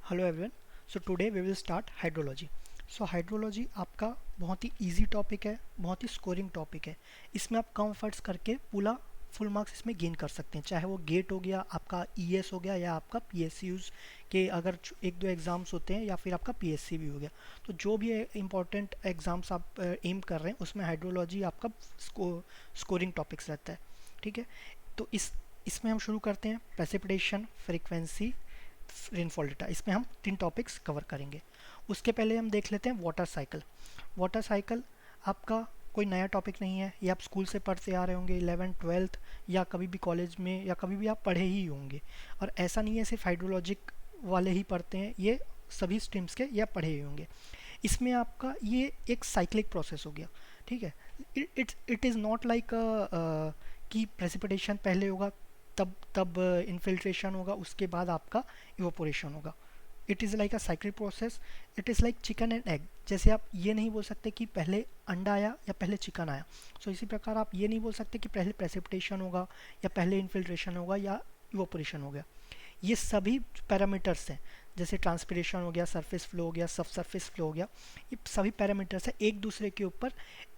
Hello everyone. So today we will start hydrology. So hydrology आपका बहुत ही easy topic है, बहुत ही स्कोरिंग टॉपिक है। इसमें आप कम एफर्ट्स करके पूरा फुल मार्क्स इसमें गेन कर सकते हैं, चाहे वो गेट हो गया, आपका ईएस हो गया, या आपका पीएसयूज के अगर एक दो एग्ज़ाम्स होते हैं, या फिर आपका पीएससी भी हो गया। तो जो भी इंपॉर्टेंट एग्ज़ाम्स आप एम कर रहे हैं उसमें हाइड्रोलॉजी आपका स्कोरिंग टॉपिक्स रहता है। ठीक है, तो इसमें हम शुरू करते हैं। प्रेसिपिटेशन, फ्रीक्वेंसी, रेनफॉल डेटा, इसमें हम 3 टॉपिक्स कवर करेंगे। उसके पहले हम देख लेते हैं वाटर साइकिल। वाटर साइकिल आपका कोई नया टॉपिक नहीं है, ये आप स्कूल से पढ़ते आ रहे होंगे, 11th 12th, या कभी भी कॉलेज में, या कभी भी आप पढ़े ही होंगे। और ऐसा नहीं है सिर्फ हाइड्रोलॉजिक वाले ही पढ़ते हैं, ये सभी स्ट्रीम्स के या पढ़े ही होंगे। इसमें आपका ये एक साइक्लिक प्रोसेस हो गया। ठीक है, इट इज़ नॉट लाइक कि प्रेसिपिटेशन पहले होगा, तब तब इन्फिल्ट्रेशन होगा, उसके बाद आपका इवोपोरेशन होगा। It is like a cyclic process. It is like chicken and egg. जैसे आप ये नहीं बोल सकते कि पहले अंडा आया या पहले चिकन आया, सो इसी प्रकार आप ये नहीं बोल सकते कि पहले प्रेसिपिटेशन होगा या पहले इन्फिल्ट्रेशन होगा या इवोपोरेशन हो गया। ये सभी पैरामीटर्स हैं, जैसे ट्रांसपिरेशन हो गया, सरफेस फ्लो हो गया, सब सरफेस फ्लो हो गया, ये सभी पैरामीटर्स हैं एक दूसरे के ऊपर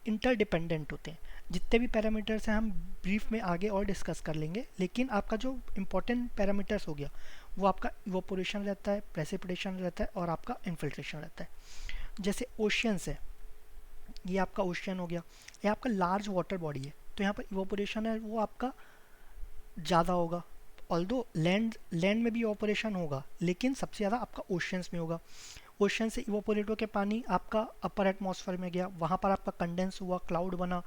इंटरडिपेंडेंट होते हैं। जितने भी पैरामीटर्स हैं हम ब्रीफ में आगे और डिस्कस कर लेंगे, लेकिन आपका जो इम्पोर्टेंट पैरामीटर्स हो गया वो आपका इवोपोरेशन रहता है, प्रेसिपिटेशन रहता है, और आपका इन्फिल्ट्रेशन रहता है। जैसे ओशियंस है, ये आपका ओशियन हो गया, ये आपका लार्ज वाटर बॉडी है, तो यहाँ पर इवोपोरेशन है वो आपका ज़्यादा होगा। ऑल्दो लैंड में भी इवोपोरेशन होगा, लेकिन सबसे ज़्यादा आपका ओशियंस में होगा। ओशन से इवोपोरेट होकर पानी आपका अपर एटमॉस्फेयर में गया, वहाँ पर आपका कंडेंस हुआ, क्लाउड बना।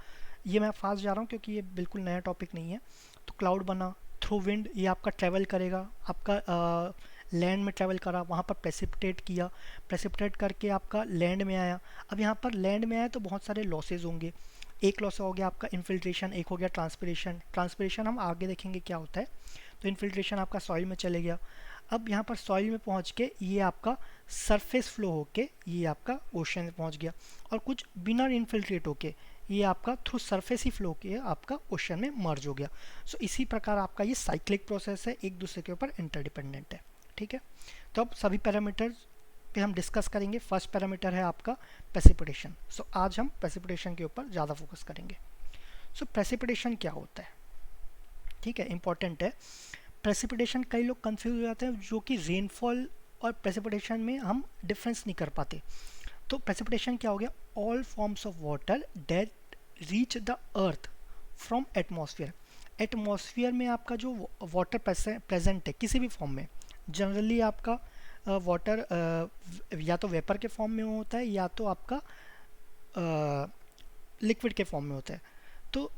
ये मैं फास्ट जा रहा हूँ क्योंकि ये बिल्कुल नया टॉपिक नहीं है। तो क्लाउड बना थ्रू विंड, ये आपका ट्रैवल करेगा, आपका लैंड में ट्रैवल करा, वहाँ पर प्रेसिपिटेट किया, प्रेसिपिटेट करके आपका लैंड में आया। अब यहाँ पर लैंड में आया तो बहुत सारे लॉसेज होंगे। एक लॉस हो गया आपका इन्फिल्ट्रेशन, एक हो गया ट्रांसपिरेशन। ट्रांसपिरेशन हम आगे देखेंगे क्या होता है। तो इन्फिल्ट्रेशन आपका सॉइल में चले गया। अब यहाँ पर सॉइल में पहुँच के ये आपका सरफेस फ्लो होके ये आपका ओशन में पहुँच गया, और कुछ बिना इन्फिल्ट्रेट होके ये आपका थ्रू सरफेस ही फ्लो के आपका ओशन में मर्ज हो गया। सो इसी प्रकार आपका ये साइक्लिक प्रोसेस है, एक दूसरे के ऊपर इंटरडिपेंडेंट है। ठीक है, तो अब सभी पैरामीटर्स पे हम डिस्कस करेंगे। फर्स्ट पैरामीटर है आपका प्रेसिपिटेशन। सो आज हम प्रेसिपिटेशन के ऊपर ज़्यादा फोकस करेंगे। सो प्रेसिपिटेशन क्या होता है, ठीक है, इंपॉर्टेंट है। प्रेसिपिटेशन कई लोग कंफ्यूज हो जाते हैं, जो कि रेनफॉल और प्रेसिपिटेशन में हम डिफरेंस नहीं कर पाते। तो प्रेसिपिटेशन क्या हो गया, all forms of water that reach the earth from atmosphere. Atmosphere में आपका जो वाटर प्रेजेंट है किसी भी फॉर्म में, जनरली आपका वाटर या तो वेपर के फॉर्म में होता है, या तो आपका लिक्विड के फॉर्म में होता है। तो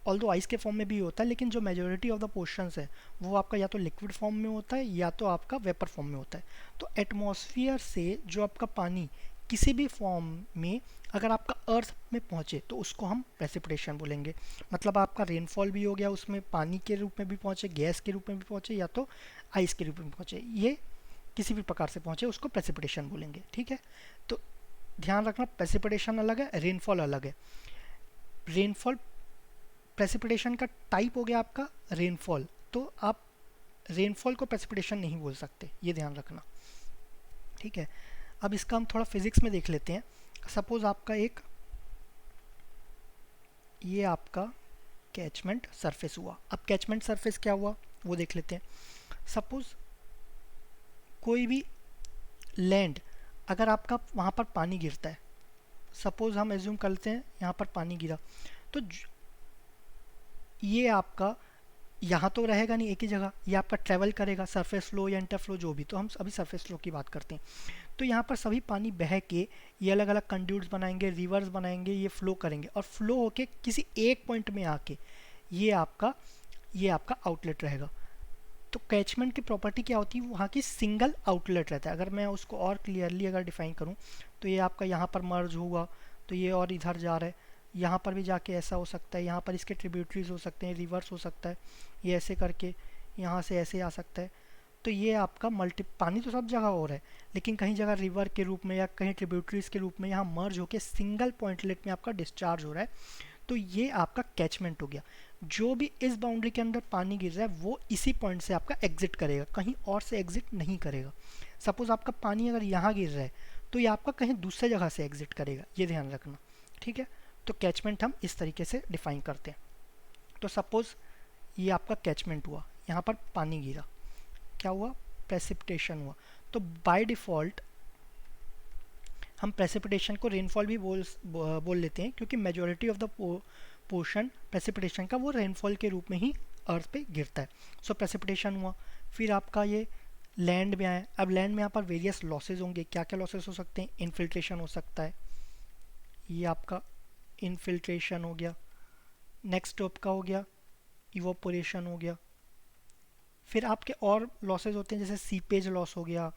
ऑल्दो आइस के फॉर्म में भी होता है, लेकिन जो मेजोरिटी ऑफ द पोर्शंस है वो आपका या तो लिक्विड फॉर्म में होता है या तो आपका वेपर फॉर्म में होता है। तो एटमॉस्फेयर से जो आपका पानी किसी भी फॉर्म में अगर आपका अर्थ में पहुँचे तो उसको हम प्रेसिपिटेशन बोलेंगे। मतलब आपका रेनफॉल भी हो गया, उसमें पानी के रूप में भी पहुँचे, गैस के रूप में भी पहुँचे, या तो आइस के रूप में पहुँचे, ये किसी भी प्रकार से पहुँचे उसको प्रेसिपिटेशन बोलेंगे। ठीक है, तो ध्यान रखना, प्रेसिपिटेशन अलग है, रेनफॉल अलग है। रेनफॉल, प्रेसिपिटेशन का टाइप हो गया आपका रेनफॉल, तो आप रेनफॉल को प्रेसिपिटेशन नहीं बोल सकते, ये ध्यान रखना। ठीक है, अब इसका हम थोड़ा फिजिक्स में देख लेते हैं। सपोज आपका एक ये आपका कैचमेंट सरफेस हुआ। अब कैचमेंट सरफेस क्या हुआ वो देख लेते हैं। सपोज कोई भी लैंड, अगर आपका वहाँ पर पानी गिरता है, सपोज हम एज्यूम करते हैं यहाँ पर पानी गिरा, तो ये आपका यहाँ तो रहेगा नहीं एक ही जगह, ये आपका ट्रैवल करेगा, सरफेस फ्लो या इंटर फ्लो जो भी। तो हम अभी सरफेस फ्लो की बात करते हैं। तो यहाँ पर सभी पानी बह के ये अलग अलग कंड्यूट्स बनाएंगे, रिवर्स बनाएंगे, ये फ्लो करेंगे, और फ्लो होके किसी एक पॉइंट में आके ये आपका आउटलेट रहेगा। तो कैचमेंट की प्रॉपर्टी क्या होती है, वहाँ की सिंगल आउटलेट रहता है। अगर मैं उसको और क्लियरली अगर डिफाइन करूँ, तो ये आपका यहाँ पर मर्ज होगा, तो ये और इधर जा रहा है, यहाँ पर भी जाके ऐसा हो सकता है, यहाँ पर इसके ट्रिब्यूटरीज हो सकते हैं, रिवर्स हो सकता है, ये ऐसे करके यहाँ से ऐसे आ सकता है। तो ये आपका पानी तो सब जगह हो रहा है, लेकिन कहीं जगह रिवर के रूप में या कहीं ट्रिब्यूटरीज के रूप में यहाँ मर्ज होकर सिंगल पॉइंटलेट में आपका डिस्चार्ज हो रहा है। तो ये आपका कैचमेंट हो गया। जो भी इस बाउंड्री के अंदर पानी गिर रहा है वो इसी पॉइंट से आपका एग्जिट करेगा, कहीं और से एग्जिट नहीं करेगा। सपोज़ आपका पानी अगर यहाँ गिर रहा है तो ये आपका कहीं दूसरे जगह से एग्जिट करेगा, ये ध्यान रखना, ठीक है। तो कैचमेंट हम इस तरीके से डिफाइन करते हैं। तो सपोज़ ये आपका कैचमेंट हुआ, यहाँ पर पानी गिरा, क्या हुआ, प्रेसिपिटेशन हुआ। तो बाय डिफ़ॉल्ट हम प्रेसिपिटेशन को रेनफॉल भी बोल लेते हैं, क्योंकि majority of the portion precipitation का वो रेनफॉल के रूप में ही अर्थ पे गिरता है। सो प्रेसिपिटेशन हुआ, फिर आपका ये लैंड में आया। अब लैंड में यहाँ पर वेरियस लॉसेज होंगे। क्या क्या लॉसेज हो सकते हैं, इन्फिल्ट्रेशन हो सकता है, ये आपका इन्फिल्ट्रेशन हो गया। नेक्स्ट आपका हो गया इवोपोरेशन हो गया। फिर आपके और लॉसेज होते हैं, जैसे सीपेज लॉस हो गया,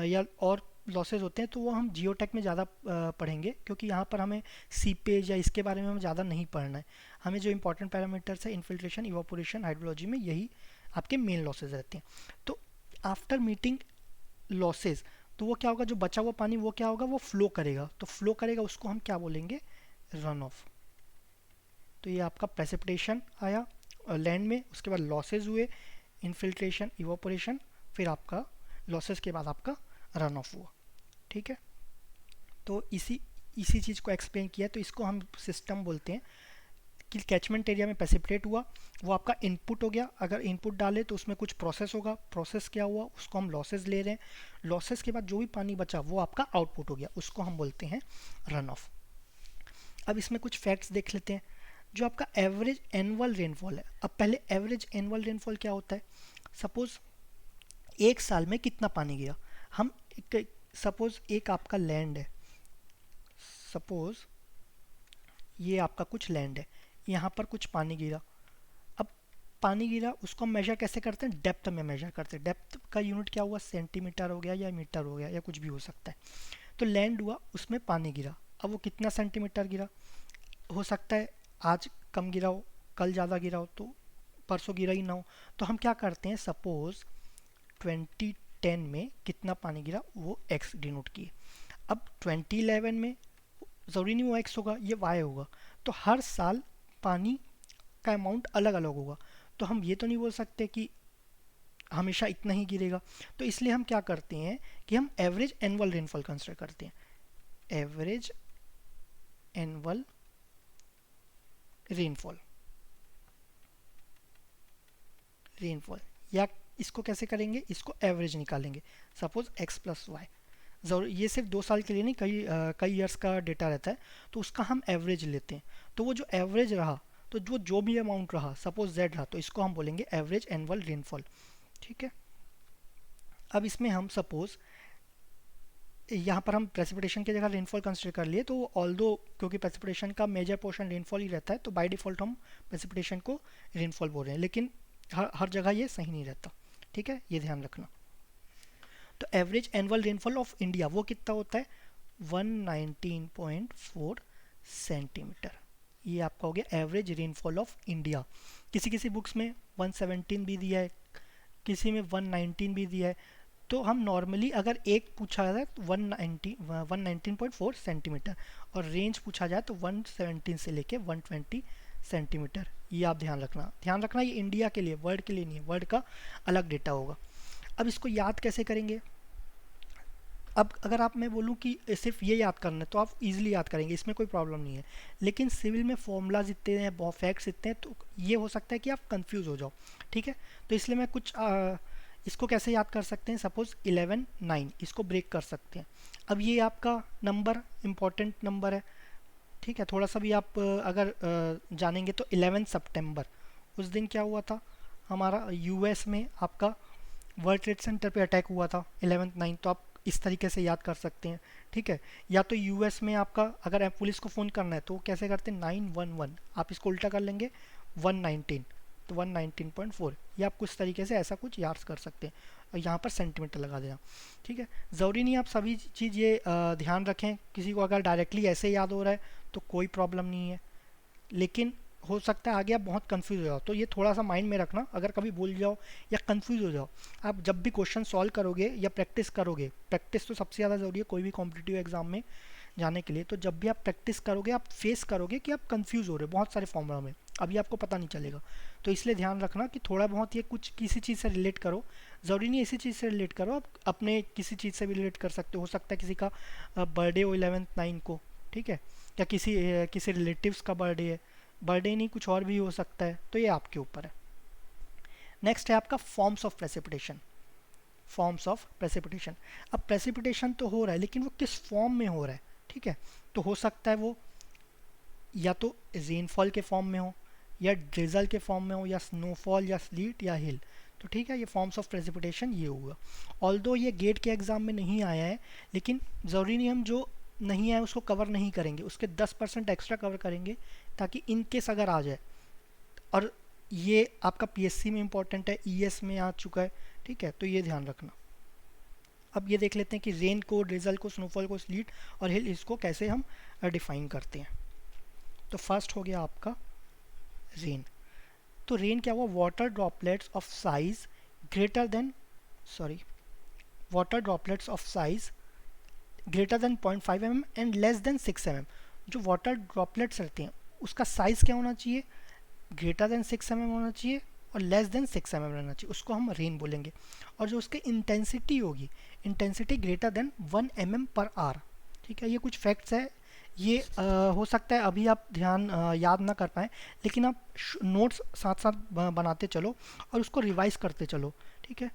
या और लॉसेज होते हैं, तो वो हम जियोटेक में ज़्यादा पढ़ेंगे, क्योंकि यहाँ पर हमें सीपेज या इसके बारे में हमें ज़्यादा नहीं पढ़ना है। हमें जो इंपॉर्टेंट पैरामीटर्स है इन्फिल्ट्रेशन, इवोपोरेशन, हाइड्रोलॉजी में यही आपके मेन लॉसेज रहते हैं। तो आफ्टर मीटिंग लॉसेज, तो वो क्या होगा, जो बचा हुआ पानी वो क्या होगा, वो फ्लो करेगा। तो फ्लो करेगा उसको हम क्या बोलेंगे, रन ऑफ। तो ये आपका प्रेसिपिटेशन आया लैंड में, उसके बाद लॉसेज हुए, इन्फिल्ट्रेशन, इवोपोरेशन, फिर आपका लॉसेस के बाद आपका रन ऑफ हुआ, ठीक है। तो इसी चीज़ को एक्सप्लेन किया। तो इसको हम सिस्टम बोलते हैं कि कैचमेंट एरिया में प्रेसिपिटेट हुआ, वो आपका इनपुट हो गया। अगर इनपुट डाले तो उसमें कुछ प्रोसेस होगा, प्रोसेस क्या हुआ उसको हम लॉसेस ले रहे हैं। लॉसेस के बाद जो भी पानी बचा वो आपका आउटपुट हो गया, उसको हम बोलते हैं रन ऑफ। अब इसमें कुछ फैक्ट्स देख लेते हैं। जो आपका एवरेज एनुअल रेनफॉल है, अब पहले एवरेज एनुअल रेनफॉल क्या होता है, सपोज एक साल में कितना पानी गिरा। हम सपोज एक आपका लैंड है, सपोज ये आपका कुछ लैंड है, यहाँ पर कुछ पानी गिरा। अब पानी गिरा उसको हम मेजर कैसे करते हैं, डेप्थ में मेजर करते हैं। डेप्थ का यूनिट क्या हुआ, सेंटीमीटर हो गया या मीटर हो गया या कुछ भी हो सकता है। तो लैंड हुआ, उसमें पानी गिरा, अब वो कितना सेंटीमीटर गिरा, हो सकता है आज कम गिरा हो, कल ज़्यादा गिरा हो, तो परसों गिरा ही ना हो। तो हम क्या करते हैं, सपोज 2010 में कितना पानी गिरा वो x डिनोट किए। अब 2011 में ज़रूरी नहीं वो x होगा, ये y होगा। तो हर साल पानी का अमाउंट अलग अलग होगा। तो हम ये तो नहीं बोल सकते कि हमेशा इतना ही गिरेगा। तो इसलिए हम क्या करते हैं कि हम एवरेज एनुअल रेनफॉल कंसिडर करते हैं। एवरेज एनुअल रेनफॉल या इसको कैसे करेंगे, इसको एवरेज निकालेंगे। सपोज x प्लस वाई, ज़रूर ये सिर्फ 2 साल के लिए नहीं, कई ईयर्स का डेटा रहता है, तो उसका हम एवरेज लेते हैं। तो वो जो एवरेज रहा, तो जो भी अमाउंट रहा, सपोज z रहा, तो इसको हम बोलेंगे एवरेज एनुअल रेनफॉल, ठीक है। अब इसमें हम सपोज यहाँ पर हम प्रेसिपिटेशन की जगह रेनफॉल कंसिडर कर लिए, तो ऑल्दो क्योंकि प्रेसिपिटेशन का मेजर पोर्शन रेनफॉल ही रहता है, तो बाय डिफ़ॉल्ट हम प्रेसिपिटेशन को रेनफॉल बोल रहे हैं, लेकिन हर जगह ये सही नहीं रहता, ठीक है, ये ध्यान रखना। तो average annual rainfall of India वो कितना होता है, 119.4 सेंटीमीटर। ये आपका हो गया एवरेज रेनफॉल ऑफ इंडिया। किसी किसी बुक्स में 117 भी दिया है, किसी में 119 भी दिया है। तो हम नॉर्मली अगर एक पूछा जाए तो 119.4 सेंटीमीटर, और रेंज पूछा जाए तो 117 से लेके 120 सेंटीमीटर। ये आप ध्यान रखना ये इंडिया के लिए, वर्ल्ड के लिए नहीं है, वर्ल्ड का अलग डेटा होगा। अब इसको याद कैसे करेंगे, अब अगर आप मैं बोलूँ कि सिर्फ ये याद करना है तो आप इजीली याद करेंगे, इसमें कोई प्रॉब्लम नहीं है। लेकिन सिविल में फॉर्मूलाज इतने हैं, बहुत फैक्ट्स इतने हैं, तो ये हो सकता है कि आप कंफ्यूज हो जाओ, ठीक है। तो इसलिए मैं कुछ इसको कैसे याद कर सकते हैं, सपोज 11 9 इसको ब्रेक कर सकते हैं। अब ये आपका नंबर इम्पॉर्टेंट नंबर है, ठीक है। थोड़ा सा भी आप अगर जानेंगे तो 11 सितंबर उस दिन क्या हुआ था, हमारा यूएस में आपका वर्ल्ड ट्रेड सेंटर पे अटैक हुआ था 11/9। तो आप इस तरीके से याद कर सकते हैं, ठीक है। या तो यूएस में आपका अगर आप पुलिस को फ़ोन करना है तो कैसे करते हैं, 911, आप इसको उल्टा कर लेंगे 119, तो 119.4, ये आप कुछ तरीके से ऐसा कुछ याद कर सकते हैं। और यहाँ पर सेंटीमीटर लगा देना, ठीक है। ज़रूरी नहीं आप सभी चीज़ ये ध्यान रखें, किसी को अगर डायरेक्टली ऐसे याद हो रहा है तो कोई प्रॉब्लम नहीं है, लेकिन हो सकता है आगे आप बहुत कंफ्यूज हो जाओ। तो ये थोड़ा सा माइंड में रखना, अगर कभी भूल जाओ या कंफ्यूज हो जाओ, आप जब भी क्वेश्चन सॉल्व करोगे या प्रैक्टिस करोगे, प्रैक्टिस तो सबसे ज़्यादा ज़रूरी है कोई भी कॉम्पिटिटिव एग्जाम में जाने के लिए। तो जब भी आप प्रैक्टिस करोगे आप फेस करोगे कि आप कंफ्यूज हो रहे हो बहुत सारे फॉर्मूला में, अभी आपको पता नहीं चलेगा। तो इसलिए ध्यान रखना कि थोड़ा बहुत ये कुछ किसी चीज़ से रिलेट करो। ज़रूरी नहीं इसी चीज़ से रिलेट करो, आप अपने किसी चीज़ से भी रिलेट कर सकते हो सकता है किसी का बर्थडे हो 11/9 को, ठीक है, या किसी रिलेटिव्स का बर्थडे है, बर्थडे नहीं कुछ और भी हो सकता है, तो ये आपके ऊपर है। नेक्स्ट है आपका forms of precipitation. Forms of precipitation, अब प्रेसिपिटेशन तो हो रहा है लेकिन वो किस फॉर्म में हो रहा है, ठीक है, तो हो सकता है वो या तो रेनफॉल के फॉर्म में हो, या ड्रिजल के फॉर्म में हो, या स्नोफॉल, या स्लीट, या हिल। तो ठीक है, ये फॉर्म्स ऑफ प्रेसिपिटेशन ये हुआ। ऑल्दो ये गेट के एग्ज़ाम में नहीं आया है, लेकिन ज़रूरी नहीं हम जो नहीं आया उसको कवर नहीं करेंगे, उसके 10% एक्स्ट्रा कवर करेंगे ताकि इन केस अगर आ जाए। और ये आपका पीएससी में इंपॉर्टेंट है, ईएस में आ चुका है, ठीक है, तो ये ध्यान रखना। अब ये देख लेते हैं कि रेन को, ड्रिजल को, स्नोफॉल को, स्लीट और हिल इसको कैसे हम डिफाइन करते हैं। तो फर्स्ट हो गया आपका रेन। तो रेन क्या हुआ, water droplets of size greater than water droplets of size greater than 0.5 mm and less than 6 mm। जो वाटर ड्रॉपलेट्स रहते हैं उसका साइज क्या होना चाहिए, ग्रेटर देन 6 mm होना चाहिए और लेस देन 6 mm रहना चाहिए, उसको हम रेन बोलेंगे। और जो उसकी इंटेंसिटी होगी, intensity greater than 1 mm per hour, ठीक है। ये कुछ फैक्ट्स है, ये हो सकता है अभी आप ध्यान याद ना कर पाएँ, लेकिन आप नोट्स साथ साथ बनाते चलो और उसको रिवाइज करते चलो, ठीक है।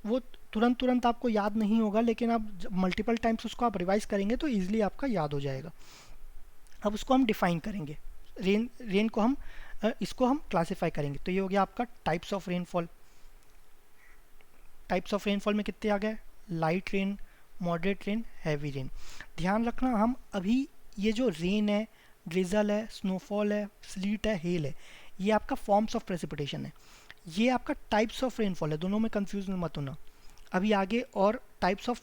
वो तुरंत आपको याद नहीं होगा, लेकिन आप मल्टीपल टाइम्स उसको आप रिवाइज करेंगे तो ईजिली आपका याद हो जाएगा। अब उसको हम डिफाइन करेंगे, रेन को हम इसको हम क्लासीफाई करेंगे। तो ये हो गया आपका types of rainfall. Types of rainfall में कितने आ गए, light rain, moderate rain, heavy rain. ध्यान रखना हम अभी ये जो रेन है, ड्रिजल है, स्नोफॉल है, स्लीट है, हेल है, ये आपका फॉर्म्स ऑफ प्रेसिपिटेशन है, ये आपका टाइप्स ऑफ रेनफॉल है, दोनों में कंफ्यूज मत होना। अभी आगे और टाइप्स ऑफ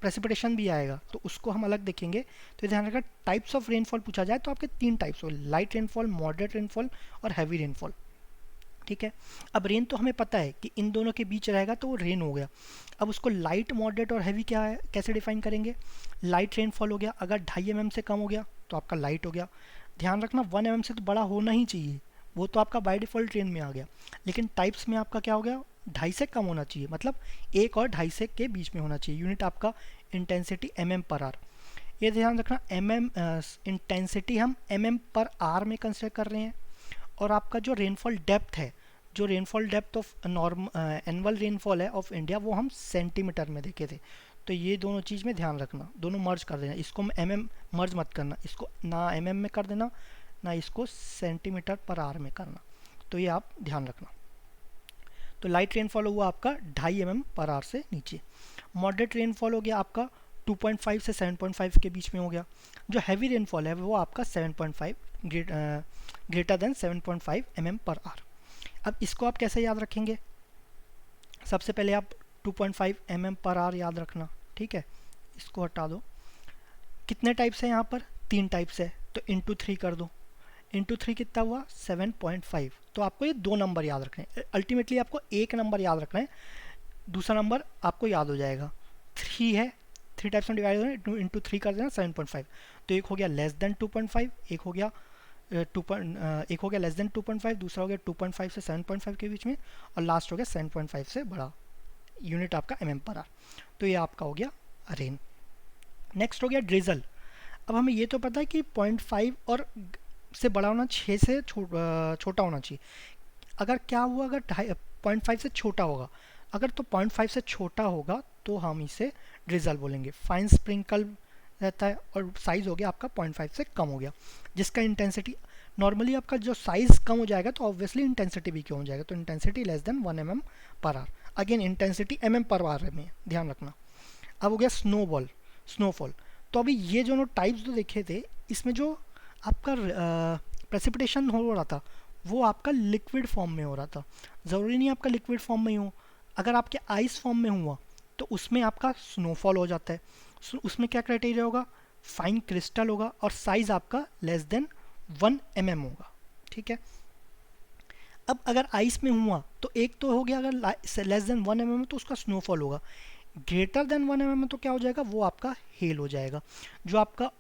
प्रेसिपिटेशन भी आएगा तो उसको हम अलग देखेंगे। तो ध्यान रखना टाइप्स ऑफ रेनफॉल पूछा जाए तो आपके 3 टाइप्स हो, लाइट रेनफॉल, मॉडरेट रेनफॉल और हैवी रेनफॉल, ठीक है। अब रेन तो हमें पता है कि इन दोनों के बीच रहेगा तो वो रेन हो गया। अब उसको लाइट, मॉडरेट और हैवी क्या है, कैसे डिफाइन करेंगे। लाइट रेनफॉल हो गया अगर 2.5 mm से कम हो गया तो आपका लाइट हो गया। ध्यान रखना 1 mm से तो बड़ा होना ही चाहिए, वो तो आपका बाय डिफ़ॉल्ट रेन में आ गया, लेकिन टाइप्स में आपका क्या हो गया, 2.5 से कम होना चाहिए, मतलब 1 और 2.5 से के बीच में होना चाहिए। यूनिट आपका इंटेंसिटी mm पर आर। ये ध्यान रखना इंटेंसिटी हम mm पर आर में कंसिडर कर रहे हैं। और आपका जो रेनफॉल डेप्थ है, जो rainfall depth of annual rainfall है ऑफ इंडिया, वो हम सेंटीमीटर में देखे थे। तो ये दोनों चीज़ में ध्यान रखना, दोनों मर्ज कर देना, इसको mm मर्ज मत करना, इसको ना mm में कर देना ना इसको सेंटीमीटर पर आर में करना, तो ये आप ध्यान रखना। तो लाइट रेनफॉल हुआ आपका 2.5 mm पर आर से नीचे। मॉडरेट रेनफॉल हो गया आपका 2.5 से 7.5 के बीच में हो गया। जो हैवी रेनफॉल है वो आपका 7.5 ग्रेटर देन 7.5 mm पर आर। अब इसको आप कैसे याद रखेंगे, सबसे पहले आप 2.5 mm पर आर याद रखना, ठीक है। इसको हटा दो, कितने टाइप्स है यहाँ पर, 3 टाइप्स है, तो इंटू 3 कर दो, इंटू 3 कितना हुआ 7.5। तो आपको ये 2 नंबर याद रखने हैं, अल्टीमेटली आपको 1 नंबर याद रखना है, दूसरा नंबर आपको याद हो जाएगा। 3 है, 3 टाइप्स में डिवाइड हो रहा है, इंटू 3 कर देना 7.5। तो एक हो गया लेस देन 2.5, एक हो गया एक हो गया लेस देन 2.5, दूसरा हो गया 2.5 से 7.5 के बीच में, और लास्ट हो गया 7.5 से बड़ा। यूनिट आपका mm पर आर। तो ये आपका हो गया रेन। नेक्स्ट हो गया ड्रिजल। अब हमें ये तो पता है कि 0.5 और से बड़ा होना, 6 से छोटा होना चाहिए। अगर क्या हुआ, अगर 0.5 से छोटा होगा, अगर तो 0.5 से छोटा होगा तो हम इसे ड्रिजल बोलेंगे। फाइन स्प्रिंकल रहता है और साइज़ हो गया आपका 0.5 से कम हो गया, जिसका इंटेंसिटी नॉर्मली आपका जो साइज़ कम हो जाएगा तो ऑब्वियसली इंटेंसिटी भी कम हो जाएगा। तो इंटेंसिटी लेस देन 1 mm पर आर। अगेन इंटेंसिटी mm पर आर में ध्यान रखना। अब हो गया स्नोफॉल। तो अभी ये जो टाइप्स जो देखे थे, इसमें जो आपका प्रेसिपिटेशन हो रहा था वो आपका लिक्विड फॉर्म में हो रहा था। ज़रूरी नहीं आपका लिक्विड फॉर्म में ही हो, अगर आपके आइस फॉर्म में हुआ तो उसमें आपका स्नोफॉल हो जाता है। उसमें क्या क्राइटेरिया होगा, फाइन क्रिस्टल होगा और साइज आपका लेस देन 1 mm होगा, ठीक है। अब अगर आइस में हुआ तो एक तो हो गया, अगर लेस देन 1 mm तो उसका स्नोफॉल होगा, ग्रेटर देन 1 mm तो क्या हो जाएगा, वो आपका हेल हो जाएगा। जो आपका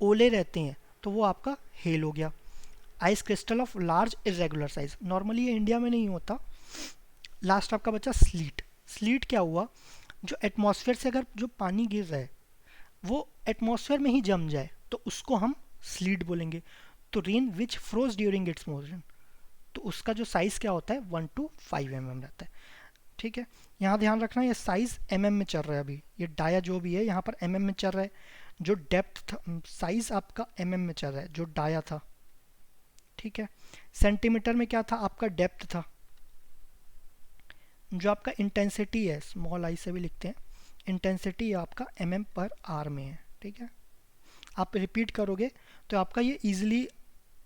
ओले रहते हैं तो वो आपका हेल हो गया। Ice crystal of large irregular size, normally ये इंडिया में नहीं होता। लास्ट आपका बचा स्लीट। स्लीट क्या हुआ, जो एटमॉस्फेयर से अगर जो पानी गिर रहा है वो एटमॉस्फेयर में ही जम जाए तो उसको हम स्लीट बोलेंगे। तो रेन विच फ्रोज ड्यूरिंग इट्स मोशन, तो उसका जो साइज़ क्या होता है 1 to 5 mm रहता है। ठीक है, यहाँ ध्यान रखना ये साइज़ में चल रहा है, अभी ये डाया जो भी है यहाँ पर में चल रहा है, जो डेप्थ था साइज़ आपका में चल रहा है जो डाया था। ठीक है, सेंटीमीटर में क्या था आपका डेप्थ था, जो आपका इंटेंसिटी है स्मॉल आई से भी लिखते हैं, इंटेंसिटी आपका mm/r में है। ठीक है, आप रिपीट करोगे तो आपका ये इजीली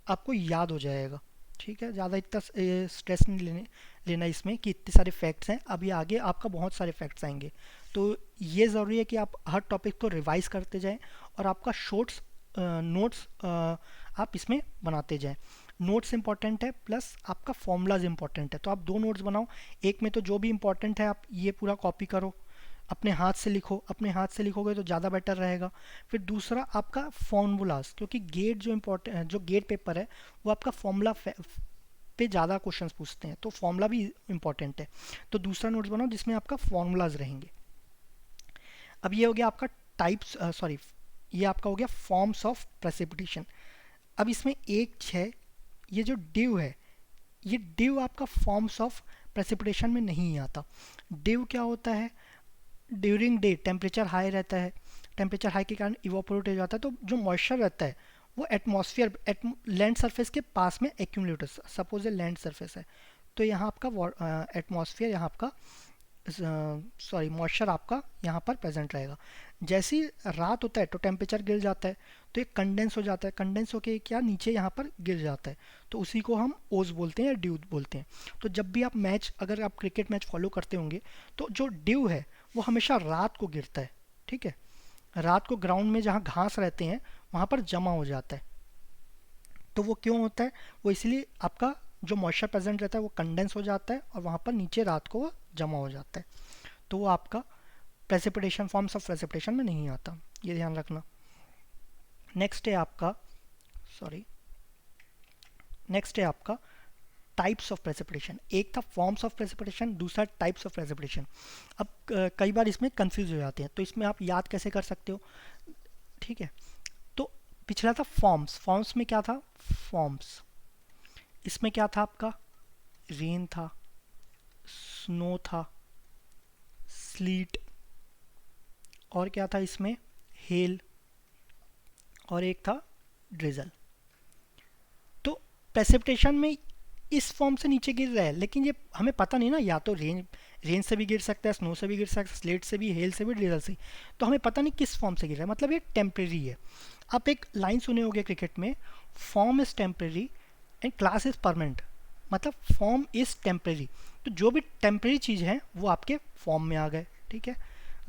आपको याद हो जाएगा। ठीक है, ज़्यादा इतना स्ट्रेस नहीं लेना इसमें कि इतने सारे फैक्ट्स हैं, अभी आगे आपका बहुत सारे फैक्ट्स आएंगे। तो ये ज़रूरी है कि आप हर टॉपिक को रिवाइज करते जाएं और आपका शॉर्ट्स नोट्स आप इसमें बनाते जाएं। नोट्स इंपॉर्टेंट है प्लस आपका फॉर्मूलाज इंपॉर्टेंट है, तो आप 2 नोट्स बनाओ। एक में तो जो भी इंपॉर्टेंट है आप ये पूरा कॉपी करो, अपने हाथ से लिखो, अपने हाथ से लिखोगे तो ज़्यादा बेटर रहेगा। फिर दूसरा आपका फॉर्मूलाज, क्योंकि गेट जो इम्पोर्टेंट जो गेट पेपर है वो आपका फॉर्मूला पे ज़्यादा क्वेश्चंस पूछते हैं, तो फॉर्मूला भी इम्पॉर्टेंट है। तो दूसरा नोट्स बनाओ जिसमें आपका फॉर्मूलाज रहेंगे। अब ये हो गया आपका टाइप्स, सॉरी ये आपका हो गया फॉर्म्स ऑफ प्रेसिपिटेशन। अब इसमें एक है ये जो ड्यू है, ये ड्यू आपका फॉर्म्स ऑफ प्रेसिपिटेशन में नहीं आता। ड्यू क्या होता है, ड्यूरिंग डे टेम्परेचर हाई रहता है, टेम्परेचर हाई के कारण इवापोरेट हो जाता है, तो जो मॉइस्चर रहता है वो एटमॉस्फेयर लैंड सरफेस के पास में एक्यूमुलेट, सपोज ये लैंड सरफेस है तो यहाँ आपका एटमॉस्फेयर यहाँ आपका सॉरी मॉइस्चर आपका यहाँ पर प्रेजेंट रहेगा। जैसी रात होता है तो टेम्परेचर गिर जाता है, तो ये कंडेंस हो जाता है, कंडेंस होके क्या नीचे यहाँ पर गिर जाता है, तो उसी को हम ओस बोलते हैं या ड्यू बोलते हैं। तो जब भी आप मैच, अगर आप क्रिकेट मैच फॉलो करते होंगे तो जो ड्यू है वो हमेशा रात को गिरता है। ठीक है, रात को ग्राउंड में जहाँ घास रहते हैं वहाँ पर जमा हो जाता है। तो वो क्यों होता है, वो इसलिए आपका जो मॉइस्चर प्रेजेंट रहता है वो कंडेंस हो जाता है और वहाँ पर नीचे रात को वो जमा हो जाता है, तो वो आपका प्रेसिपिटेशन फॉर्म्स ऑफ प्रेसिपिटेशन में नहीं आता, ये ध्यान रखना। नेक्स्ट है आपका नेक्स्ट है आपका टाइप्स ऑफ प्रेसिपिटेशन। एक था फॉर्म्स ऑफ प्रेसिपिटेशन, दूसरा टाइप्स ऑफ प्रेसिपिटेशन। अब कई बार इसमें कंफ्यूज हो जाते हैं, तो इसमें आप याद कैसे कर सकते हो। ठीक है, तो पिछला था फॉर्म्स, फॉर्म्स में क्या था फॉर्म्स, इसमें क्या था आपका रेन था, स्नो था, स्लीट, और क्या था इसमें हेल, और एक था ड्रिजल। तो प्रेसिपिटेशन में इस फॉर्म से नीचे गिर रहा है, लेकिन ये हमें पता नहीं ना, या तो रेन से भी गिर सकता है, स्नो से भी गिर सकता है, स्लेट से भी, हेल से भी, ड्रिजल से, तो हमें पता नहीं किस फॉर्म से गिर रहा है, मतलब ये टेम्प्रेरी है। आप एक लाइन सुने होंगे क्रिकेट में, form is temporary and class is permanent, मतलब फॉर्म इज टेम्प्रेरी, तो जो भी टेम्प्रेरी चीज़ है वो आपके फॉर्म में आ गए। ठीक है,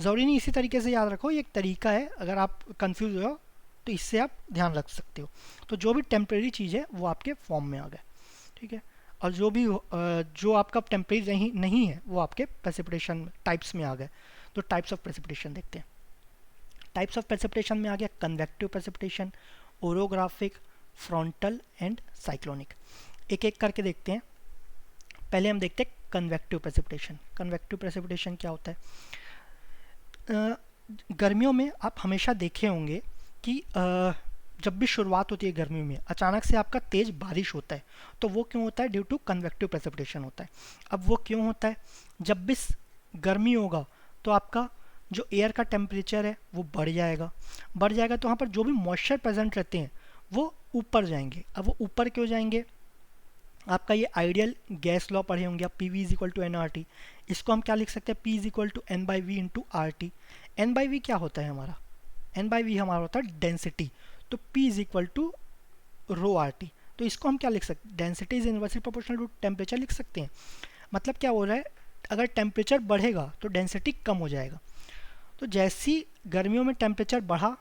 ज़रूरी नहीं इसी तरीके से याद रखो, ये एक तरीका है, अगर आप कंफ्यूज हो तो इससे आप ध्यान रख सकते हो। तो जो भी टेम्प्रेरी चीज़ है वो आपके फॉर्म में आ गए। ठीक है, और जो भी जो आपका टेम्परेरी नहीं है वो आपके प्रेसिपिटेशन टाइप्स में आ गए। तो टाइप्स ऑफ प्रेसिपिटेशन देखते हैं। टाइप्स ऑफ प्रेसिपिटेशन में आ गया convective precipitation, orographic, frontal and cyclonic. एक एक करके देखते हैं। पहले हम देखते हैं कन्वेक्टिव प्रेसिपिटेशन। कन्वेक्टिव प्रेसिपिटेशन क्या होता है, गर्मियों में आप हमेशा देखे होंगे कि जब भी शुरुआत होती है गर्मियों में अचानक से आपका तेज़ बारिश होता है, तो वो क्यों होता है, ड्यू टू कन्वेक्टिव प्रेसिपिटेशन होता है। अब वो क्यों होता है, जब भी गर्मी होगा तो आपका जो एयर का टेम्परेचर है वो बढ़ जाएगा, तो वहाँ पर जो भी मॉइस्चर प्रेजेंट रहते हैं वो ऊपर जाएंगे। अब वो ऊपर क्यों जाएंगे, आपका ये आइडियल गैस लॉ पढ़े होंगे आप, P V is equal to N R T. इसको हम क्या लिख सकते हैं, P is equal to N by V into R T. N by V क्या होता है हमारा, एन बाई वी हमारा होता है डेंसिटी, तो P is equal to rho R T. तो इसको हम क्या लिख सकते हैं, density is inversely proportional to temperature लिख सकते हैं। मतलब क्या हो रहा है, अगर टेम्परेचर बढ़ेगा तो डेंसिटी कम हो जाएगा। तो जैसी गर्मियों में टेम्परेचर बढ़ा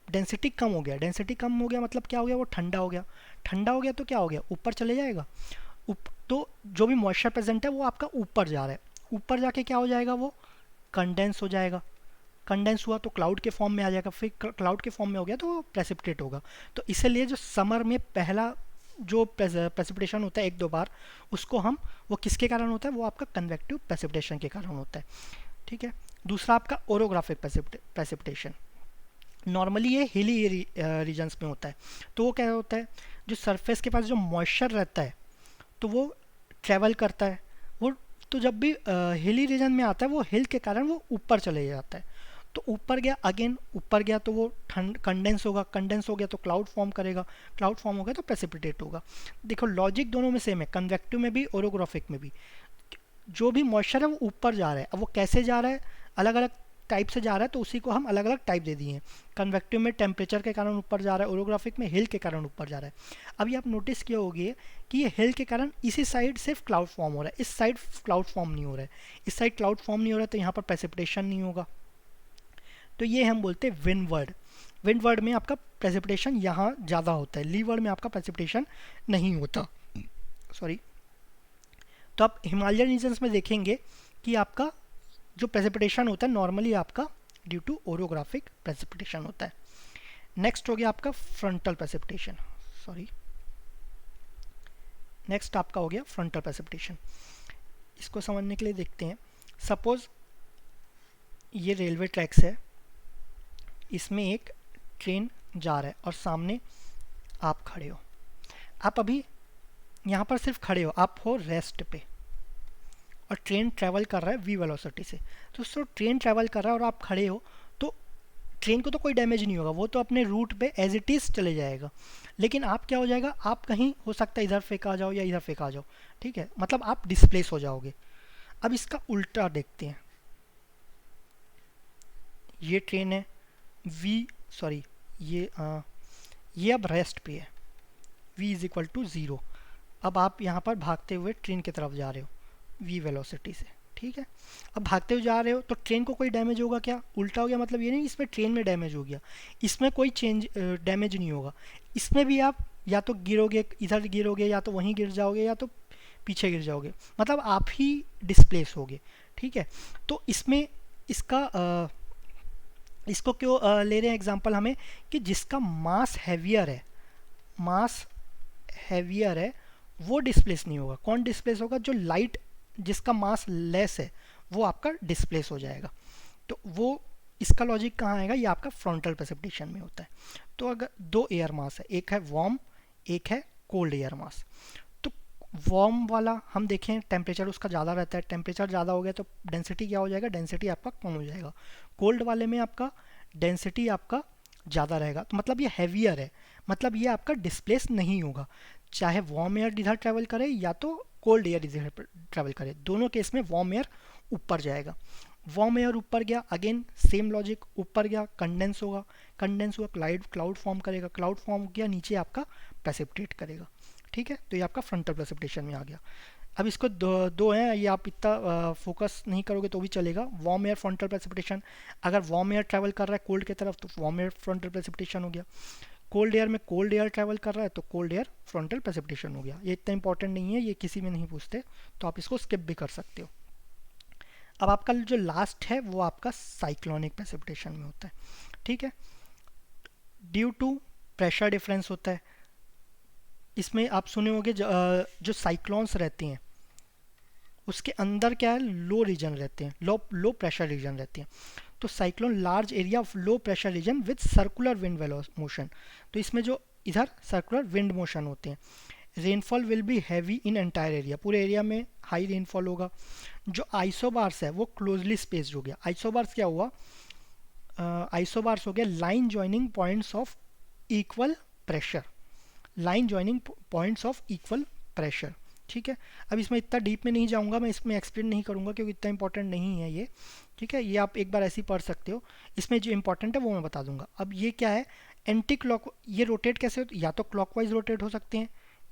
डेंसिटी कम हो गया, डेंसिटी कम हो गया मतलब क्या हो गया, वो ठंडा हो गया, ठंडा हो गया तो क्या हो गया, ऊपर चले जाएगा। तो जो भी मॉइस्चर प्रेजेंट है वो आपका ऊपर जा रहा है, ऊपर जाके क्या हो जाएगा, वो कंडेंस हो जाएगा, कंडेंस हुआ तो क्लाउड के फॉर्म में आ जाएगा, फिर क्लाउड के फॉर्म में हो गया तो प्रेसिपिटेट होगा। तो इसीलिए जो समर में पहला जो प्रेसिपिटेशन होता है एक दो बार, उसको हम, वो किसके कारण होता है, वो आपका कन्वेक्टिव प्रेसिपिटेशन के कारण होता है। ठीक है। दूसरा आपका ओरोग्राफिक प्रेसिपिटेशन, नॉर्मली ये हिली रीजन्स में होता है। तो वो क्या होता है, जो सरफेस के पास जो मॉइस्चर रहता है तो वो ट्रैवल करता है, वो तो जब भी हिली रीजन में आता है वो हिल के कारण वो ऊपर चले जाता है। तो ऊपर गया, अगेन ऊपर गया तो वो ठंड कंडेंस होगा, कंडेंस हो गया तो क्लाउड फॉर्म करेगा, क्लाउड फॉर्म हो गया तो प्रेसिपिटेट होगा। देखो लॉजिक दोनों में सेम है, कन्वेक्टिव में भी ओरोग्राफिक में भी। जो भी मॉइस्चर है वो ऊपर जा रहा है, अब वो कैसे जा रहा है, अलग अलग टाइप से जा रहा है, तो उसी को हम अलग अलग टाइप दे दिए हैं। कन्वेक्टिव में टेम्परेचर के कारण ऊपर जा रहा है, ओरोग्राफिक में हिल के कारण ऊपर जा रहा है। अभी आप नोटिस किया होगी कि ये हिल के कारण इसी साइड सिर्फ क्लाउड फॉर्म हो रहा है, इस साइड क्लाउड फॉर्म नहीं हो रहा है। इस साइड क्लाउड फॉर्म नहीं हो रहा है तो यहाँ पर प्रेसिपिटेशन नहीं होगा। तो ये हम बोलते हैं विंडवर्ड। विंडवर्ड में आपका प्रेसिपिटेशन यहाँ ज़्यादा होता है, लीवर्ड में आपका प्रेसिपिटेशन नहीं होता, सॉरी। तो आप हिमालयन रीजन्स में देखेंगे कि आपका जो प्रेसिपिटेशन होता है नॉर्मली आपका ड्यू टू ओरोग्राफिक प्रेसिपिटेशन होता है। नेक्स्ट हो गया आपका फ्रंटल प्रेसिपिटेशन, सॉरी, नेक्स्ट आपका हो गया फ्रंटल प्रेसिपिटेशन। इसको समझने के लिए देखते हैं, सपोज ये रेलवे ट्रैक्स है, इसमें एक ट्रेन जा रहा है और सामने आप खड़े हो। आप अभी यहाँ पर सिर्फ खड़े हो, आप हो रेस्ट पे और ट्रेन ट्रैवल कर रहा है वी वेलोसिटी से। तो ट्रेन ट्रैवल कर रहा है और आप खड़े हो, तो ट्रेन को तो कोई डैमेज नहीं होगा, वो तो अपने रूट पे एज इट इज़ चले जाएगा। लेकिन आप क्या हो जाएगा, आप कहीं हो सकता है इधर फेंका जाओ या इधर फेंका जाओ, ठीक है, मतलब आप डिस्प्लेस हो जाओगे। अब इसका उल्टा देखते हैं, ये ट्रेन है वी, सॉरी, ये अब रेस्ट पे है, v इज इक्वल टू 0। अब आप यहाँ पर भागते हुए ट्रेन की तरफ जा रहे हो v वेलोसिटी से, ठीक है। अब भागते हुए जा रहे हो तो ट्रेन को कोई डैमेज होगा क्या, उल्टा हो गया, मतलब ये नहीं इसमें ट्रेन में डैमेज हो गया, इसमें कोई डैमेज नहीं होगा। इसमें भी आप या तो गिरोगे, इधर गिरोगे, या तो वहीं गिर जाओगे, या तो पीछे गिर जाओगे, मतलब आप ही डिस्प्लेस होगे, ठीक है। तो इसमें इसको क्यों ले रहे हैं एग्जांपल हमें, कि जिसका मास हैवियर है, मास हैवियर है, वो डिस्प्लेस नहीं होगा। कौन डिस्प्लेस होगा, जो लाइट, जिसका मास लेस है वो आपका डिस्प्लेस हो जाएगा। तो वो इसका लॉजिक कहाँ आएगा, ये आपका फ्रंटल प्रेसिपिटेशन में होता है। तो अगर दो एयर मास है, एक है वार्म, एक है कोल्ड एयर मास, तो वार्म वाला हम देखें टेम्परेचर उसका ज़्यादा रहता है, टेम्परेचर ज़्यादा हो गया तो डेंसिटी क्या हो जाएगा, डेंसिटी आपका कम हो जाएगा। कोल्ड वाले में आपका डेंसिटी आपका ज़्यादा रहेगा, तो मतलब ये हैवियर है, मतलब ये आपका डिस्प्लेस नहीं होगा, चाहे वार्म एयर इधर ट्रैवल करे या तो कोल्ड एयर इधर ट्रैवल करे, दोनों केस में वार्म एयर ऊपर जाएगा। वार्म एयर ऊपर गया, अगेन सेम लॉजिक, ऊपर गया कंडेंस होगा, कंडेंस हुआ क्लाउड फॉर्म करेगा, क्लाउड फॉर्म हो गया नीचे आपका प्रेसिपिटेट करेगा, ठीक है। तो ये आपका फ्रंटल प्रेसिपिटेशन में आ गया। अब इसको दो हैं, ये आप इतना फोकस नहीं करोगे तो भी चलेगा। वार्म एयर फ्रंटल प्रेसिपिटेशन, अगर वार्म एयर ट्रैवल कर रहा है कोल्ड की तरफ तो वार्म एयर फ्रंटल प्रेसिपिटेशन हो गया। कोल्ड एयर में कोल्ड एयर ट्रैवल कर रहा है तो कोल्ड एयर फ्रंटल प्रेसिपिटेशन हो गया। ये इतना इंपॉर्टेंट नहीं है, ये किसी में नहीं पूछते, तो आप इसको स्किप भी कर सकते हो। अब आपका जो लास्ट है वो आपका साइक्लोनिक प्रेसिपिटेशन में होता है, ठीक है। ड्यू टू प्रेशर डिफरेंस होता है। इसमें आप सुने होंगे जो साइक्लोन्स रहते हैं उसके अंदर क्या है, लो रीजन रहते हैं, लो प्रेशर रीजन रहते हैं। तो cyclone large area of low pressure region with circular wind motion, तो इसमें जो इधर सर्कुलर विंड मोशन होते हैं। Rainfall will be heavy in entire area, पूरे एरिया में हाई रेनफॉल होगा। जो आइसोबार्स है वो क्लोजली स्पेस्ड हो गया। आइसोबार्स क्या हुआ, आइसोबार्स हो गया line joining points of equal pressure, line joining points of equal pressure, ठीक है। अब इसमें इतना डीप में नहीं जाऊंगा, मैं इसमें एक्सप्लेन नहीं करूंगा क्योंकि इतना इंपॉर्टेंट नहीं है ये, ठीक है। ये आप एक बार ऐसे ही पढ़ सकते हो, इसमें जो इंपॉर्टेंट है वो मैं बता दूंगा। अब ये क्या है, एंटी क्लॉक, ये रोटेट कैसे होते, या तो क्लॉकवाइज रोटेट हो सकते हैं,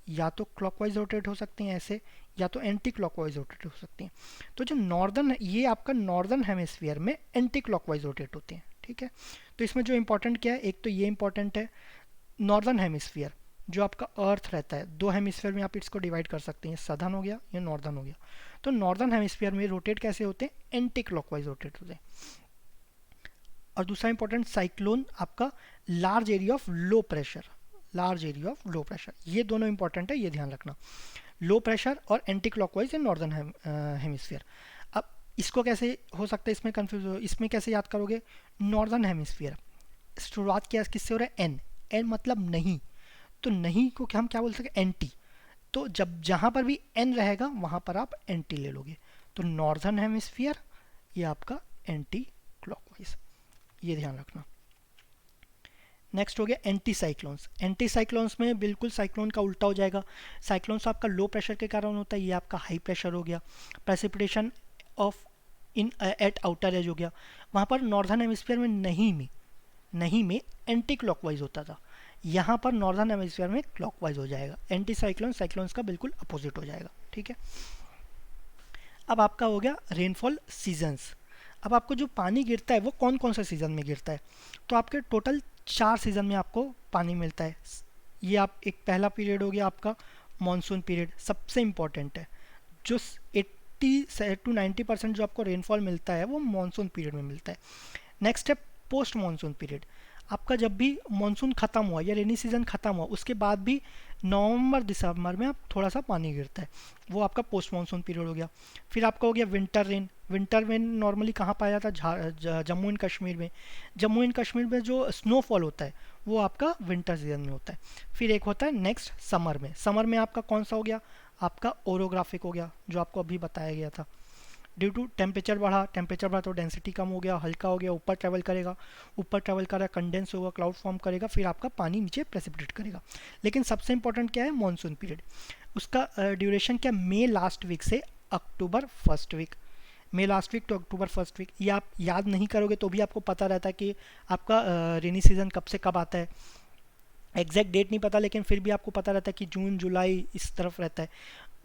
या तो क्लॉकवाइज रोटेट हो सकते हैं ऐसे, या तो एंटी क्लॉकवाइज रोटेट हो सकते हैं। तो जो नॉर्दर्न, ये आपका नॉर्दर्न हेमिस्फीयर में एंटी क्लॉकवाइज रोटेट होते हैं, ठीक है। तो इसमें जो इंपॉर्टेंट क्या है, एक तो ये इंपॉर्टेंट है, नॉर्दर्न हेमिस्फीयर जो आपका अर्थ रहता है, दो हेमिस्फीयर में आप इसको डिवाइड कर सकते हैं, सदर्न हो गया या नॉर्दर्न हो गया। तो नॉर्दर्न हेमिस्फीयर में रोटेट कैसे होते हैं, एंटी क्लॉकवाइज रोटेट होते हैं। और दूसरा इंपॉर्टेंट, साइक्लोन आपका large area of low pressure, large area of low pressure. ये दोनों इंपॉर्टेंट है, ये ध्यान रखना, लो प्रेशर और anti clockwise in northern hemisphere. अब इसको कैसे हो सकता है इसमें कंफ्यूज हो, इसमें कैसे याद करोगे, नॉर्दर्न हेमिस्फीयर शुरुआत क्या किससे हो रहा है, एन, एन मतलब नहीं, तो नहीं को क्या हम क्या बोल सकते हैं, एंटी, तो जब जहाँ पर भी एन रहेगा वहाँ पर आप एंटी ले लोगे, तो नॉर्दर्न हेमिस्फीयर ये आपका एंटी क्लॉकवाइज, ये ध्यान रखना। नेक्स्ट हो गया एंटी साइक्लोन्स। एंटी साइक्लोन्स में बिल्कुल साइक्लोन का उल्टा हो जाएगा। साइक्लोन्स आपका लो प्रेशर के कारण होता है, ये आपका हाई प्रेशर हो गया। Precipitation of in eight outer as हो गया, वहाँ पर नॉर्दर्न हेमिस्फीयर में नहीं में एंटी क्लॉकवाइज होता था, यहाँ पर नॉर्दर्न हेमिस्फीयर में क्लॉकवाइज हो जाएगा। एंटी साइक्लोन साइक्लोन्स का बिल्कुल अपोजिट हो जाएगा, ठीक है। अब आपका हो गया रेनफॉल सीजन्स। अब आपको जो पानी गिरता है वो कौन कौन से सीज़न में गिरता है, तो आपके टोटल 4 सीज़न में आपको पानी मिलता है। ये आप एक पहला पीरियड हो गया आपका मानसून पीरियड, सबसे इम्पॉर्टेंट है, जो 80 to 90% जो आपको रेनफॉल मिलता है वो मानसून पीरियड में मिलता है। नेक्स्ट है पोस्ट मानसून पीरियड, आपका जब भी मानसून ख़त्म हुआ या रेनी सीजन ख़त्म हुआ उसके बाद भी नवंबर दिसंबर में आप थोड़ा सा पानी गिरता है, वो आपका पोस्ट मानसून पीरियड हो गया। फिर आपका हो गया winter rain. Winter rain normally कहाँ पाया जाता है, जम्मू एंड कश्मीर में। जम्मू एंड कश्मीर में जो स्नोफॉल होता है वो आपका विंटर सीजन में होता है। फिर एक होता है नेक्स्ट समर में। समर में आपका कौन सा हो गया, आपका ओरोग्राफिक हो गया, जो आपको अभी बताया गया था। ड्यू टू टेम्परेचर बढ़ा तो डेंसिटी कम हो गया, हल्का हो गया, ऊपर ट्रैवल करेगा, ऊपर ट्रैवल करा कंडेंस होगा, क्लाउड फॉर्म करेगा, फिर आपका पानी नीचे प्रेसिपिटेट करेगा। लेकिन सबसे इंपॉर्टेंट क्या है, मानसून पीरियड, उसका ड्यूरेशन क्या, मई लास्ट वीक से अक्टूबर फर्स्ट वीक। मई लास्ट वीक टू अक्टूबर फर्स्ट वीक, ये आप याद नहीं करोगे तो भी आपको पता रहता है कि आपका रेनी सीजन कब से कब आता है। एग्जैक्ट डेट नहीं पता लेकिन फिर भी आपको पता रहता है कि जून जुलाई इस तरफ रहता है।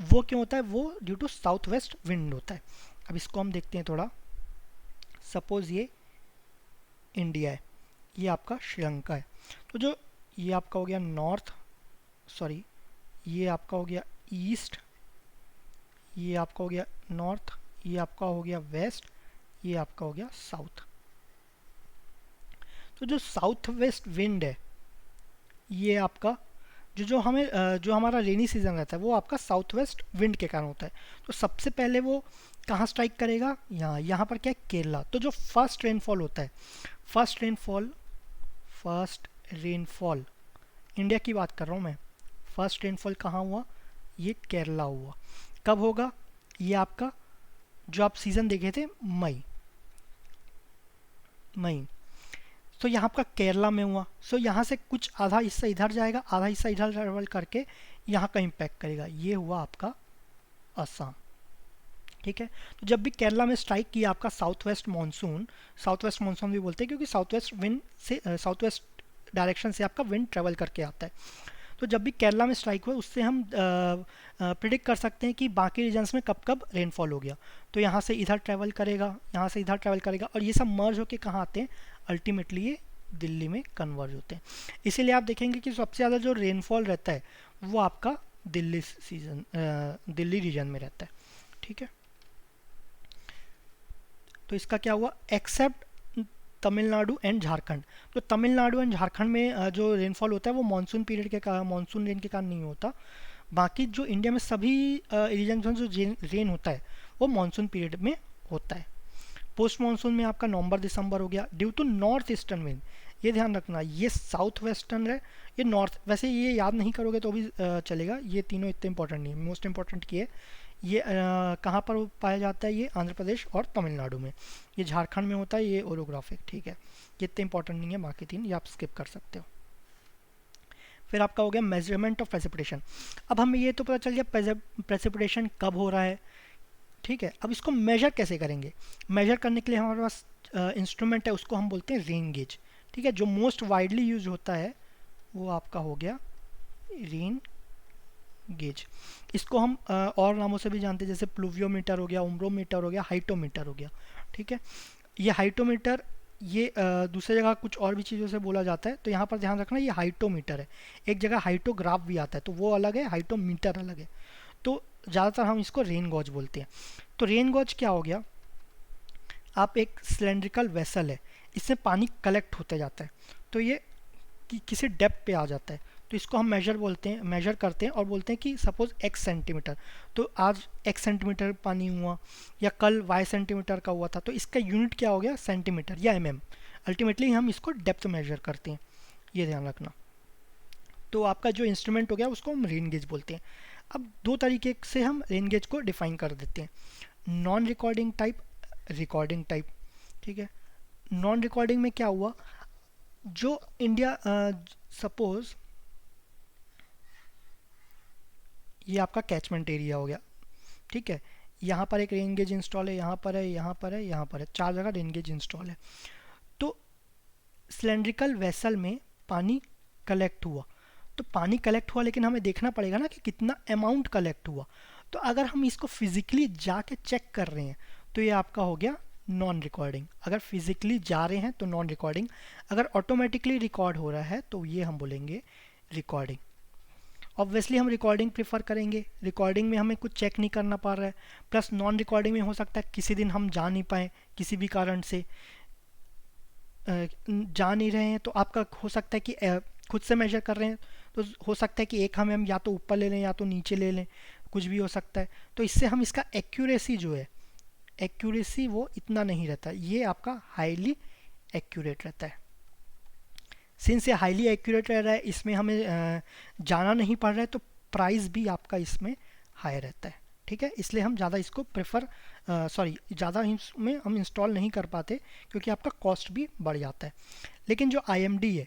वो क्यों होता है, वो due to south west wind होता है। अब इसको हम देखते हैं थोड़ा। सपोज ये इंडिया है, ये आपका श्रीलंका है, तो जो ये आपका हो गया नॉर्थ, सॉरी ये आपका हो गया ईस्ट, ये आपका हो गया नॉर्थ, ये आपका हो गया वेस्ट, ये आपका हो गया साउथ। तो जो साउथ वेस्ट विंड है ये आपका जो हमें जो हमारा रेनी सीजन रहता है वो आपका साउथ वेस्ट विंड के कारण होता है। तो सबसे पहले वो कहाँ स्ट्राइक करेगा, यहाँ पर क्या है, केरला। तो जो फर्स्ट रेनफॉल होता है, फर्स्ट रेनफॉल इंडिया की बात कर रहा हूँ मैं, फर्स्ट रेनफॉल कहाँ हुआ, ये केरला हुआ। कब होगा, ये आपका जो आप सीज़न देखे थे मई, तो यहाँ आपका केरला में हुआ। सो यहाँ से कुछ आधा हिस्सा इधर जाएगा, आधा हिस्सा इधर ट्रेवल करके यहाँ का इम्पैक्ट करेगा, ये हुआ आपका असम, ठीक है। तो जब भी केरला में स्ट्राइक किया आपका साउथ वेस्ट मानसून भी बोलते हैं क्योंकि साउथ वेस्ट विंड से साउथ वेस्ट डायरेक्शन से आपका विंड ट्रेवल करके आता है। तो जब भी केरला में स्ट्राइक हुआ उससे हम प्रिडिक्ट कर सकते हैं कि बाकी रीजन्स में कब कब रेनफॉल हो गया। तो यहाँ से इधर ट्रैवल करेगा, यहाँ से इधर ट्रैवल करेगा, और ये सब मर्ज होके कहाँ आते हैं, अल्टीमेटली ये दिल्ली में कन्वर्ज होते हैं। इसीलिए आप देखेंगे कि सबसे ज़्यादा जो रेनफॉल रहता है वो आपका दिल्ली रीजन में रहता है, ठीक है। तो इसका क्या हुआ, एक्सेप्ट तमिलनाडु एंड झारखंड। तो तमिलनाडु एंड झारखंड में जो रेनफॉल होता है वो मानसून पीरियड के कारण, मानसून रेन के कारण नहीं होता। बाकी जो इंडिया में सभी रीजन में जो रेन होता है वो मानसून पीरियड में होता है। पोस्ट मानसून में आपका नवंबर दिसंबर हो गया। Due to north eastern wind, ये ध्यान रखना, ये साउथ वेस्टर्न है, ये नॉर्थ, वैसे ये याद नहीं करोगे तो भी चलेगा, ये तीनों इतने इंपॉर्टेंट नहीं है। मोस्ट इंपॉर्टेंट की है ये कहाँ पर पाया जाता है, ये आंध्र प्रदेश और तमिलनाडु में। ये झारखंड में होता है, ये ओरोग्राफिक, ठीक है। ये इतने इंपॉर्टेंट नहीं है, बाकी तीन ये आप स्किप कर सकते हो। फिर आपका हो गया मेजरमेंट ऑफ प्रेसिपिटेशन। अब हमें ये तो पता चल गया प्रेसिपिटेशन कब हो रहा है, ठीक है। अब इसको मेजर कैसे करेंगे, मेजर करने के लिए हमारे पास इंस्ट्रूमेंट है, उसको हम बोलते हैं रेन गेज, ठीक है। जो मोस्ट वाइडली यूज होता है वो आपका हो गया रेन गेज। इसको हम और नामों से भी जानते हैं, जैसे प्लूवियोमीटर हो गया, उम्ब्रोमीटर हो गया, हाइटोमीटर हो गया, ठीक है। ये हाइटोमीटर ये दूसरी जगह कुछ और भी चीज़ों से बोला जाता है, तो यहाँ पर ध्यान रखना ये हाइटोमीटर है। एक जगह हाइटोग्राफ भी आता है तो वो अलग है, हाइटोमीटर अलग है। तो ज़्यादातर हम इसको रेन गॉज बोलते हैं। तो रेन गॉज क्या हो गया, आप एक सिलेंड्रिकल वेसल है, इससे पानी कलेक्ट होते जाता है, तो ये किसी डेप्थ पे आ जाता है, तो इसको हम मेजर करते हैं और बोलते हैं कि सपोज x सेंटीमीटर, तो आज x सेंटीमीटर पानी हुआ या कल y सेंटीमीटर का हुआ था, तो इसका यूनिट क्या हो गया, सेंटीमीटर या mm। अल्टीमेटली हम इसको डेप्थ मेजर करते हैं, ये ध्यान रखना। तो आपका जो इंस्ट्रूमेंट हो गया उसको हम रेन गेज बोलते हैं। अब दो तरीके से हम रेन गेज को डिफाइन कर देते हैं, non recording type, recording type. ठीक है, नॉन रिकॉर्डिंग में क्या हुआ, जो इंडिया सपोज ये आपका कैचमेंट एरिया हो गया, ठीक है, यहाँ पर एक रेन गेज इंस्टॉल है, यहाँ पर है, यहाँ पर है, यहाँ पर है, 4 जगह रेन गेज इंस्टॉल है। तो सिलेंड्रिकल वेसल में पानी कलेक्ट हुआ, तो पानी कलेक्ट हुआ लेकिन हमें देखना पड़ेगा ना कि कितना अमाउंट कलेक्ट हुआ। तो अगर हम इसको फिजिकली जाके चेक कर रहे हैं तो ये आपका हो गया नॉन रिकॉर्डिंग। अगर फिजिकली जा रहे हैं तो नॉन रिकॉर्डिंग, अगर ऑटोमेटिकली रिकॉर्ड हो रहा है तो ये हम बोलेंगे रिकॉर्डिंग। ऑब्वियसली हम रिकॉर्डिंग प्रीफर करेंगे, रिकॉर्डिंग में हमें कुछ चेक नहीं करना पड़ रहा है। प्लस नॉन रिकॉर्डिंग में हो सकता है किसी दिन हम जा नहीं पाए, किसी भी कारण से जा नहीं रहे हैं, तो आपका हो सकता है कि खुद से मेजर कर रहे हैं तो हो सकता है कि एक हम या तो ऊपर ले लें या तो नीचे ले लें, कुछ भी हो सकता है। तो इससे हम इसका एक्यूरेसी जो है, एक्यूरेसी वो इतना नहीं रहता, ये आपका हाईली एक्यूरेट रहता है। सिंस ये हाईली एक्यूरेट रह रहा है, इसमें हमें जाना नहीं पड़ रहा है, तो प्राइस भी आपका इसमें हाई रहता है। ठीक है, इसलिए हम ज़्यादा इसको ज़्यादा इसमें हम इंस्टॉल नहीं कर पाते क्योंकि आपका कॉस्ट भी बढ़ जाता है। लेकिन जो IMD है,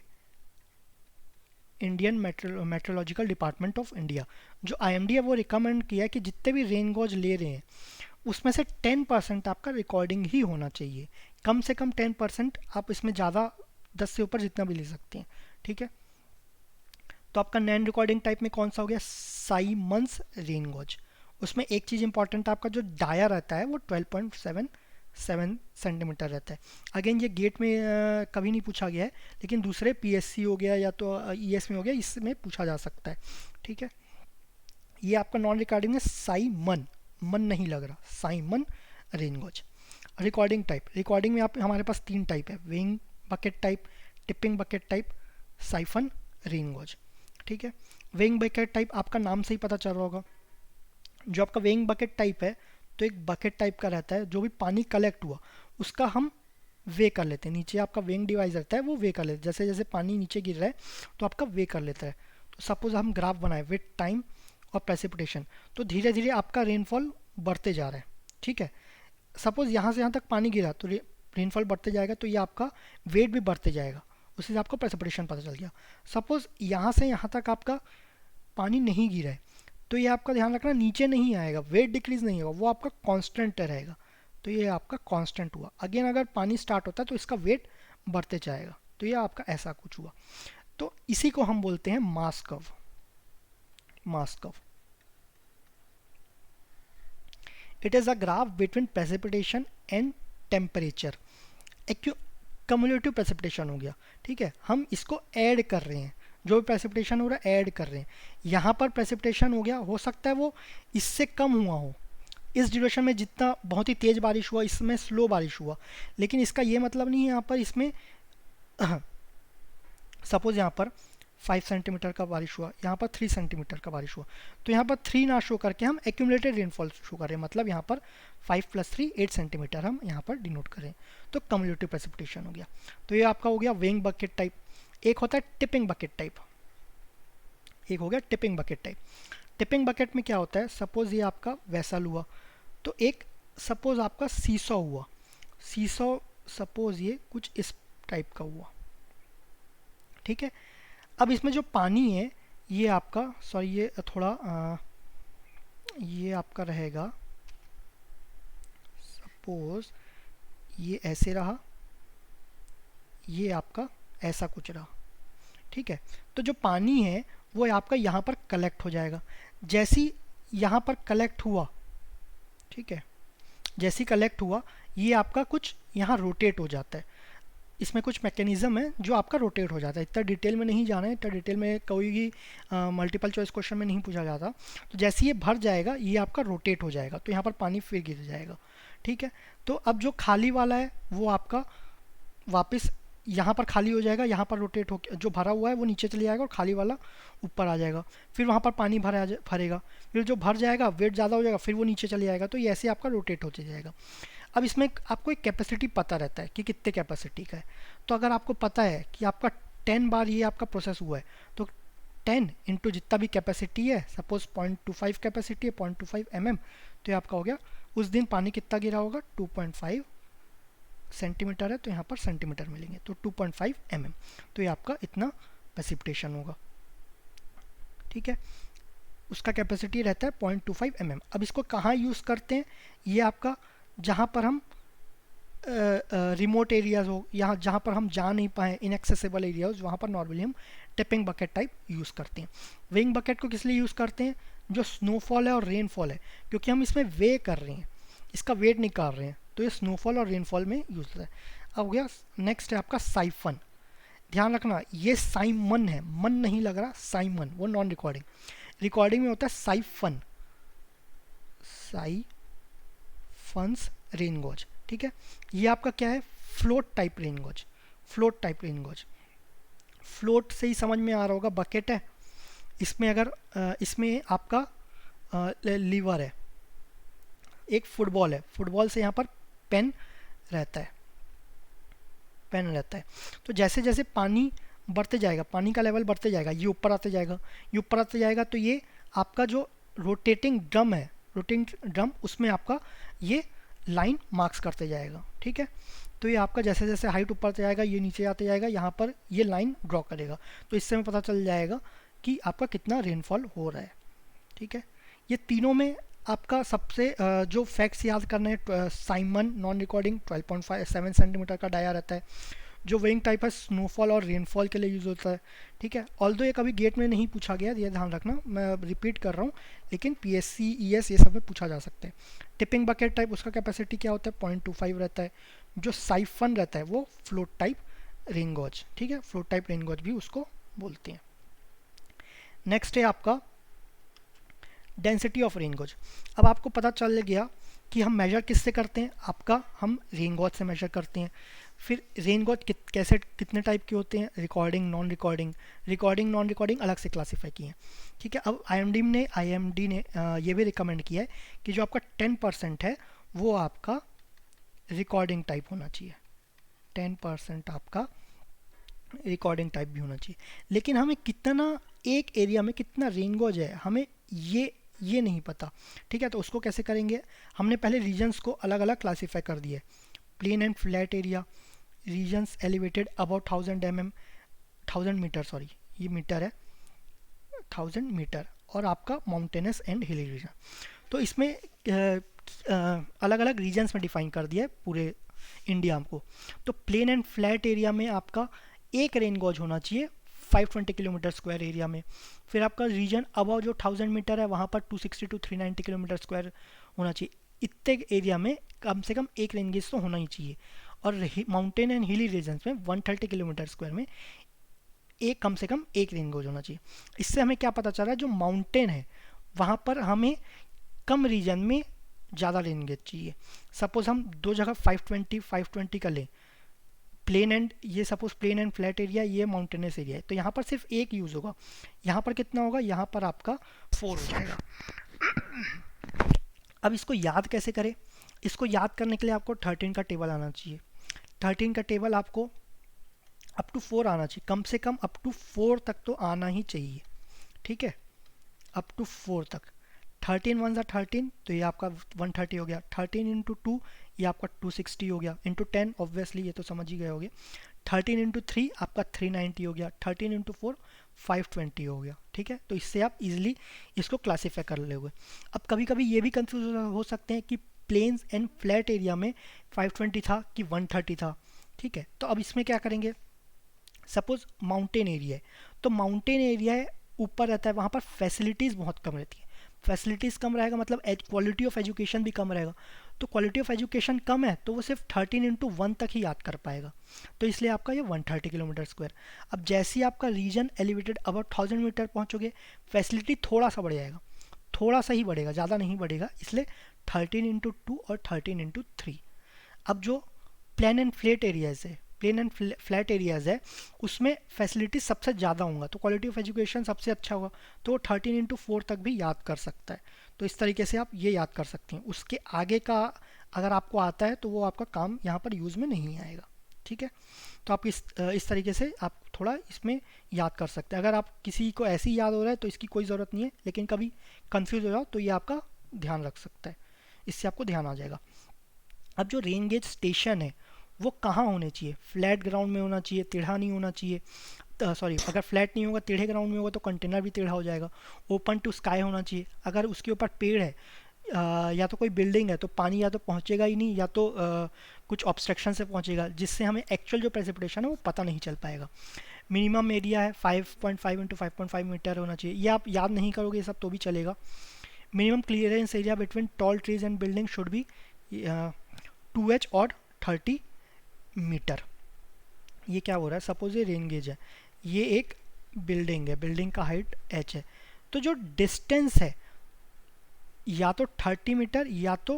Indian meteorological department of India, जो IMD है वो रिकमेंड किया है कि जितने भी रेन गॉज ले रहे हैं उसमें से 10% आपका रिकॉर्डिंग ही होना चाहिए, कम से कम 10%। आप इसमें ज़्यादा 10 से ऊपर जितना भी ले सकते हैं। ठीक है, तो आपका नॉन रिकॉर्डिंग टाइप में कौन सा हो गया, साइमंस रेन गॉज। उसमें एक चीज़ इंपॉर्टेंट है, आपका जो डाया रहता है वो 12.77 सेंटीमीटर रहता है। अगेन ये गेट में कभी नहीं पूछा गया है, लेकिन दूसरे PSC हो गया या तो ES में हो गया, इसमें पूछा जा सकता है। ठीक है, ये आपका नॉन रिकॉर्डिंग में साइमन, मन नहीं लग रहा, siphon rain gauge. Recording type, recording में आप हमारे पास 3 टाइप है, weighing bucket type, tipping bucket type, siphon rain gauge. ठीक है, वेइंग बकेट टाइप आपका नाम से ही पता चल रहा होगा। जो आपका वेइंग बकेट टाइप है तो एक बकेट टाइप का रहता है, जो भी पानी कलेक्ट हुआ उसका हम वे कर लेते हैं, नीचे आपका वेइंग डिवाइस रहता है वो वे कर लेते हैं, जैसे जैसे पानी नीचे गिर रहा है तो आपका वे कर लेता है। तो सपोज हम ग्राफ बनाए विथ टाइम और प्रेसिपिटेशन, तो धीरे धीरे आपका रेनफॉल बढ़ते जा रहा है। ठीक है, सपोज यहाँ से यहाँ तक पानी गिरा तो रेनफॉल बढ़ते जाएगा, तो ये आपका वेट भी बढ़ते जाएगा, उससे आपको प्रेसिपिटेशन पता चल गया। सपोज यहाँ से यहाँ तक आपका पानी नहीं गिरा है तो ये आपका ध्यान रखना नीचे नहीं आएगा, वेट डिक्रीज नहीं होगा, वो आपका कांस्टेंट रहेगा, तो ये आपका कांस्टेंट हुआ। अगेन अगर पानी स्टार्ट होता है तो इसका वेट बढ़ते जाएगा, तो ये आपका ऐसा कुछ हुआ। तो इसी को हम बोलते हैं मास curve, mass curve. It is a graph between precipitation and temperature, cumulative precipitation हो गया। ठीक है, हम इसको ऐड कर रहे हैं, जो भी प्रेसिपिटेशन हो रहा है ऐड कर रहे हैं। यहाँ पर प्रेसिपिटेशन हो गया, हो सकता है वो इससे कम हुआ हो, इस ड्यूरेशन में जितना बहुत ही तेज़ बारिश हुआ इसमें स्लो बारिश हुआ, लेकिन इसका ये मतलब नहीं है यहाँ पर इसमें सपोज यहाँ पर 5 सेंटीमीटर का बारिश हुआ, यहाँ पर 3 सेंटीमीटर का बारिश हुआ, तो यहाँ पर 3 ना शो करके हम एक्यूमुलेटेड रेनफॉल शो कर रहे हैं, मतलब यहाँ पर 5 + 3 8 सेंटीमीटर हम यहाँ पर डिनोट करें, तो कम्युलेटिव प्रेसिपिटेशन हो गया। तो ये आपका हो गया वेइंग बकेट टाइप। एक होता है टिपिंग बकेट टाइप, एक हो गया tipping bucket type. Tipping bucket में क्या होता है, सपोज ये आपका वेसल हुआ, तो एक सपोज आपका सीसॉ हुआ, सीसॉ सपोज ये कुछ इस टाइप का हुआ। ठीक है, अब इसमें जो पानी है ये आपका ये थोड़ा ये आपका रहेगा, सपोज ये ऐसे रहा, ये आपका ऐसा कुछ रहा। ठीक है, तो जो पानी है वो आपका यहाँ पर कलेक्ट हो जाएगा, जैसी यहाँ पर कलेक्ट हुआ, ठीक है, जैसी कलेक्ट हुआ ये आपका कुछ यहाँ रोटेट हो जाता है। इसमें कुछ मैकेनिज्म है जो आपका रोटेट हो जाता है, इतना डिटेल में नहीं जाना है, इतना डिटेल में कोई भी मल्टीपल चॉइस क्वेश्चन में नहीं पूछा जाता। तो जैसे ये भर जाएगा ये आपका रोटेट हो जाएगा, तो यहाँ पर पानी फिर गिर जाएगा। ठीक है, तो अब जो खाली वाला है वो आपका वापस यहाँ पर खाली हो जाएगा, यहाँ पर रोटेट होकर जो भरा हुआ है वो नीचे चले जाएगा और खाली वाला ऊपर आ जाएगा। फिर वहाँ पर पानी भरेगा, फिर जो भर जाएगा वेट ज़्यादा हो जाएगा, फिर वो नीचे चले जाएगा। तो ये ऐसे आपका रोटेट होते जाएगा। अब इसमें आपको एक कैपेसिटी पता रहता है कि कितने कैपेसिटी का है। तो अगर आपको पता है कि आपका 10 बार ये आपका प्रोसेस हुआ है, तो 10 इंटू जितना भी कैपेसिटी है, सपोज 0.25 कैपेसिटी है, 0.25 mm, तो ये आपका हो गया। उस दिन पानी कितना गिरा होगा, 2.5 सेंटीमीटर है तो यहाँ पर सेंटीमीटर मिलेंगे, तो 2.5 mm, तो ये आपका इतना प्रेसिपिटेशन होगा। ठीक है, उसका कैपेसिटी रहता है 0.25 mm। अब इसको कहाँ यूज़ करते हैं, ये आपका जहाँ पर हम रिमोट एरियाज हो, यहाँ जहाँ पर हम जा नहीं पाए, इनएक्सेसिबल एरियाज, वहाँ पर नॉर्मली हम टिपिंग बकेट टाइप यूज़ करते हैं। वेइंग बकेट को किस लिए यूज़ करते हैं, जो स्नोफॉल है और रेनफॉल है, क्योंकि हम इसमें वे कर रहे हैं, इसका वेट निकाल रहे हैं, तो ये स्नोफॉल और रेनफॉल में यूज़ होता है। अब हो गया, नेक्स्ट है आपका साइफन। ध्यान रखना ये साइमन है, मन नहीं लग रहा, साइमन वो नॉन रिकॉर्डिंग। रिकॉर्डिंग में होता है साइफन, साइफन्स रेनगॉज। ठीक है, ये आपका क्या है, float type rain gauge. Float type rain gauge, float से ही समझ में आ रहा होगा, बकेट है, इसमें अगर इसमें आपका लीवर है, एक फुटबॉल है, फुटबॉल से यहाँ पर पेन रहता है, पेन रहता है। तो जैसे जैसे पानी बढ़ते जाएगा, पानी का लेवल बढ़ते जाएगा, ये ऊपर आते जाएगा, ये ऊपर आते जाएगा, तो ये आपका जो रोटेटिंग ड्रम है, रोटेटिंग ड्रम, उसमें आपका ये लाइन मार्क्स करते जाएगा। ठीक है, तो ये आपका जैसे जैसे हाइट ऊपर आते जाएगा, ये नीचे आते जाएगा, यहाँ पर ये लाइन ड्रॉ करेगा, तो इससे हमें पता चल जाएगा कि आपका कितना रेनफॉल हो रहा है। ठीक है, ये तीनों में आपका सबसे जो फैक्ट्स याद करना है, साइमन नॉन रिकॉर्डिंग 12.57 सेंटीमीटर का डाया रहता है। जो वेइंग टाइप है स्नोफॉल और रेनफॉल के लिए यूज़ होता है। ठीक है, ऑल्दो ये कभी गेट में नहीं पूछा गया, ये ध्यान रखना, मैं रिपीट कर रहा हूँ, लेकिन पीएससी ईएस ये सब में पूछा जा सकता है। टिपिंग बकेट टाइप, उसका कैपेसिटी क्या होता है, 0.25 रहता है। जो साइफन रहता है वो फ्लोट टाइप रेनगॉज। ठीक है, फ्लोट टाइप रेनगॉज भी उसको बोलते हैं। नेक्स्ट है आपका डेंसिटी ऑफ रेनगॉज। अब आपको पता चल गया कि हम मेजर किससे करते हैं, आपका हम रेनगॉज से मेजर करते हैं। फिर रेनगॉज कैसे कितने टाइप के होते हैं, recording non recording, recording non recording अलग से क्लासीफाई किए हैं। ठीक है, अब आईएमडी ने ये भी रिकमेंड किया है कि जो आपका 10% है वो आपका रिकॉर्डिंग टाइप होना चाहिए, 10% आपका रिकॉर्डिंग टाइप भी होना चाहिए। लेकिन हमें कितना, एक एरिया में कितना रेनगॉज है, हमें ये नहीं पता। ठीक है, तो उसको कैसे करेंगे, हमने पहले रीजन्स को अलग अलग क्लासीफाई कर दिए, plain and flat area, regions elevated about 1000 metre, sorry ये मीटर है, 1000 मीटर, और आपका माउंटेनस एंड हिली रीजन। तो इसमें अलग अलग रीजन्स में डिफाइन कर दिया है पूरे इंडिया को। तो प्लेन एंड फ्लैट एरिया में आपका एक रेनगॉज होना चाहिए 520 किलोमीटर स्क्वायर एरिया में। फिर आपका रीजन अबाउ जो 1000 मीटर है वहाँ पर 260 to 390 किलोमीटर स्क्वायर होना चाहिए। इतने एरिया में कम से कम एक रेनगेज तो होना ही चाहिए। और माउंटेन एंड हिली रीजन्स में 130 किलोमीटर स्क्वायर में एक कम से कम एक रेनगेज होना चाहिए। इससे हमें क्या पता चला है, जो माउंटेन है वहाँ पर हमें कम रीजन में ज़्यादा रेनगेज चाहिए। सपोज हम दो जगह 520 का लें, प्लेन एंड, ये suppose plain and flat area, ये माउंटेनस एरिया है, तो यहाँ पर सिर्फ एक यूज़ होगा। यहाँ पर कितना होगा, यहाँ पर आपका 4 हो जाएगा। अब इसको याद कैसे करें, इसको याद करने के लिए आपको 13 का टेबल आना चाहिए। 13 का टेबल आपको अप टू 4 आना चाहिए, कम से कम अप टू 4 तक तो आना ही चाहिए। ठीक है, अप टू 4 तक। 13 1 ज़ा 13, तो ये आपका 130 हो गया। 13 इंटू 2 ये आपका 260 हो गया। इंटू 10 ऑब्वियसली ये तो समझ ही गए होगे। 13 इंटू 3 आपका 390 हो गया। 13 इंटू 4 520 हो गया। ठीक है, तो इससे आप इजीली इसको क्लासीफाई कर लोगे। अब कभी कभी ये भी कंफ्यूज हो सकते हैं कि प्लेन्स एंड फ्लैट एरिया में 520 था कि 130 था। ठीक है, तो अब इसमें क्या करेंगे, सपोज माउंटेन एरिया है, तो माउंटेन एरिया है ऊपर रहता है, वहाँ पर फैसिलिटीज़ बहुत कम रहती है। फैसिलिटीज़ कम रहेगा मतलब क्वालिटी ऑफ एजुकेशन भी कम रहेगा। तो क्वालिटी ऑफ एजुकेशन कम है तो वो सिर्फ 13 इंटू 1 तक ही याद कर पाएगा, तो इसलिए आपका ये 130 किलोमीटर स्क्वायर। अब जैसे ही आपका रीजन एलिवेटेड अबाउट 1000 मीटर पहुँचोगे, फैसिलिटी थोड़ा सा बढ़ जाएगा, थोड़ा सा ही बढ़ेगा, ज़्यादा नहीं बढ़ेगा, इसलिए 13 इंटू 2 और 13 इंटू 3। अब जो प्लेन एंड फ्लैट एरियाज है प्लेन एंड फ्लैट एरियाज़ है उसमें फैसिलिटीज सबसे ज़्यादा होंगे, तो क्वालिटी ऑफ एजुकेशन सबसे अच्छा होगा, तो 13x4 तक भी याद कर सकता है। तो इस तरीके से आप ये याद कर सकते हैं। उसके आगे का अगर आपको आता है तो वो आपका काम यहाँ पर यूज़ में नहीं आएगा, ठीक है। तो आप इस तरीके से आप थोड़ा इसमें याद कर सकते हैं। अगर आप किसी को ऐसे ही याद हो रहा है तो इसकी कोई ज़रूरत नहीं है, लेकिन कभी कंफ्यूज हो जाओ तो ये आपका ध्यान रख सकता है, इससे आपको ध्यान आ जाएगा। अब जो रेन गेज स्टेशन है वो कहाँ होने चाहिए, फ्लैट ग्राउंड में होना चाहिए, टेढ़ा नहीं होना चाहिए। सॉरी, अगर फ्लैट नहीं होगा, टेढ़े ग्राउंड में होगा तो कंटेनर भी टेढ़ा हो जाएगा। ओपन टू स्काई होना चाहिए। अगर उसके ऊपर पेड़ है या तो कोई बिल्डिंग है तो पानी या तो पहुंचेगा ही नहीं, या तो कुछ ऑब्स्ट्रक्शन से पहुंचेगा, जिससे हमें एक्चुअल जो प्रेसिपिटेशन है वो पता नहीं चल पाएगा। मिनिमम एरिया है 5.5 इंटू 5.5 मीटर होना चाहिए। ये आप याद नहीं करोगे ये सब तो भी चलेगा। Minimum clearance area between tall trees and building should be 2h और 30 मीटर। ये क्या हो रहा है, सपोज ये रेन गेज है, ये एक बिल्डिंग है, बिल्डिंग का हाइट h है, तो जो डिस्टेंस है या तो 30 मीटर या तो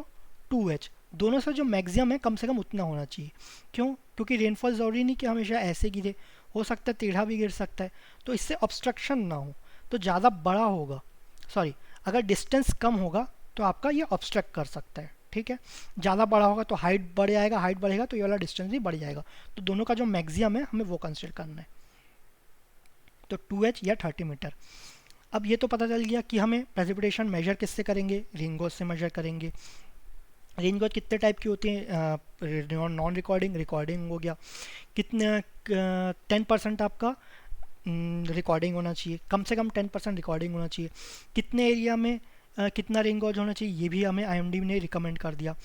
2h, दोनों से जो मैक्सिमम है कम से कम उतना होना चाहिए। क्यों? क्योंकि रेनफॉल ज़रूरी नहीं कि हमेशा ऐसे गिरे, हो सकता है टेढ़ा भी गिर सकता है, तो इससे ऑब्स्ट्रक्शन ना हो। तो ज़्यादा बड़ा होगा, सॉरी, अगर डिस्टेंस कम होगा तो आपका ये ऑब्स्ट्रक्ट कर सकता है, ठीक है। ज़्यादा बड़ा होगा तो हाइट बढ़ जाएगा, हाइट बढ़ेगा तो ये वाला डिस्टेंस भी बढ़ जाएगा। तो दोनों का जो मैक्सिमम है हमें वो कंसिडर करना है, तो 2h या 30 मीटर। अब ये तो पता चल गया कि हमें प्रेसिपिटेशन मेजर किससे करेंगे, रेन गॉज से मेजर करेंगे। रेन गॉज कितने टाइप की होती हैं, नॉन रिकॉर्डिंग, रिकॉर्डिंग हो गया। कितने 10% आपका रिकॉर्डिंग होना चाहिए, कम से कम 10% रिकॉर्डिंग होना चाहिए। कितने एरिया में कितना रेन गॉज होना चाहिए ये भी हमें IMD ने रिकमेंड कर दिया,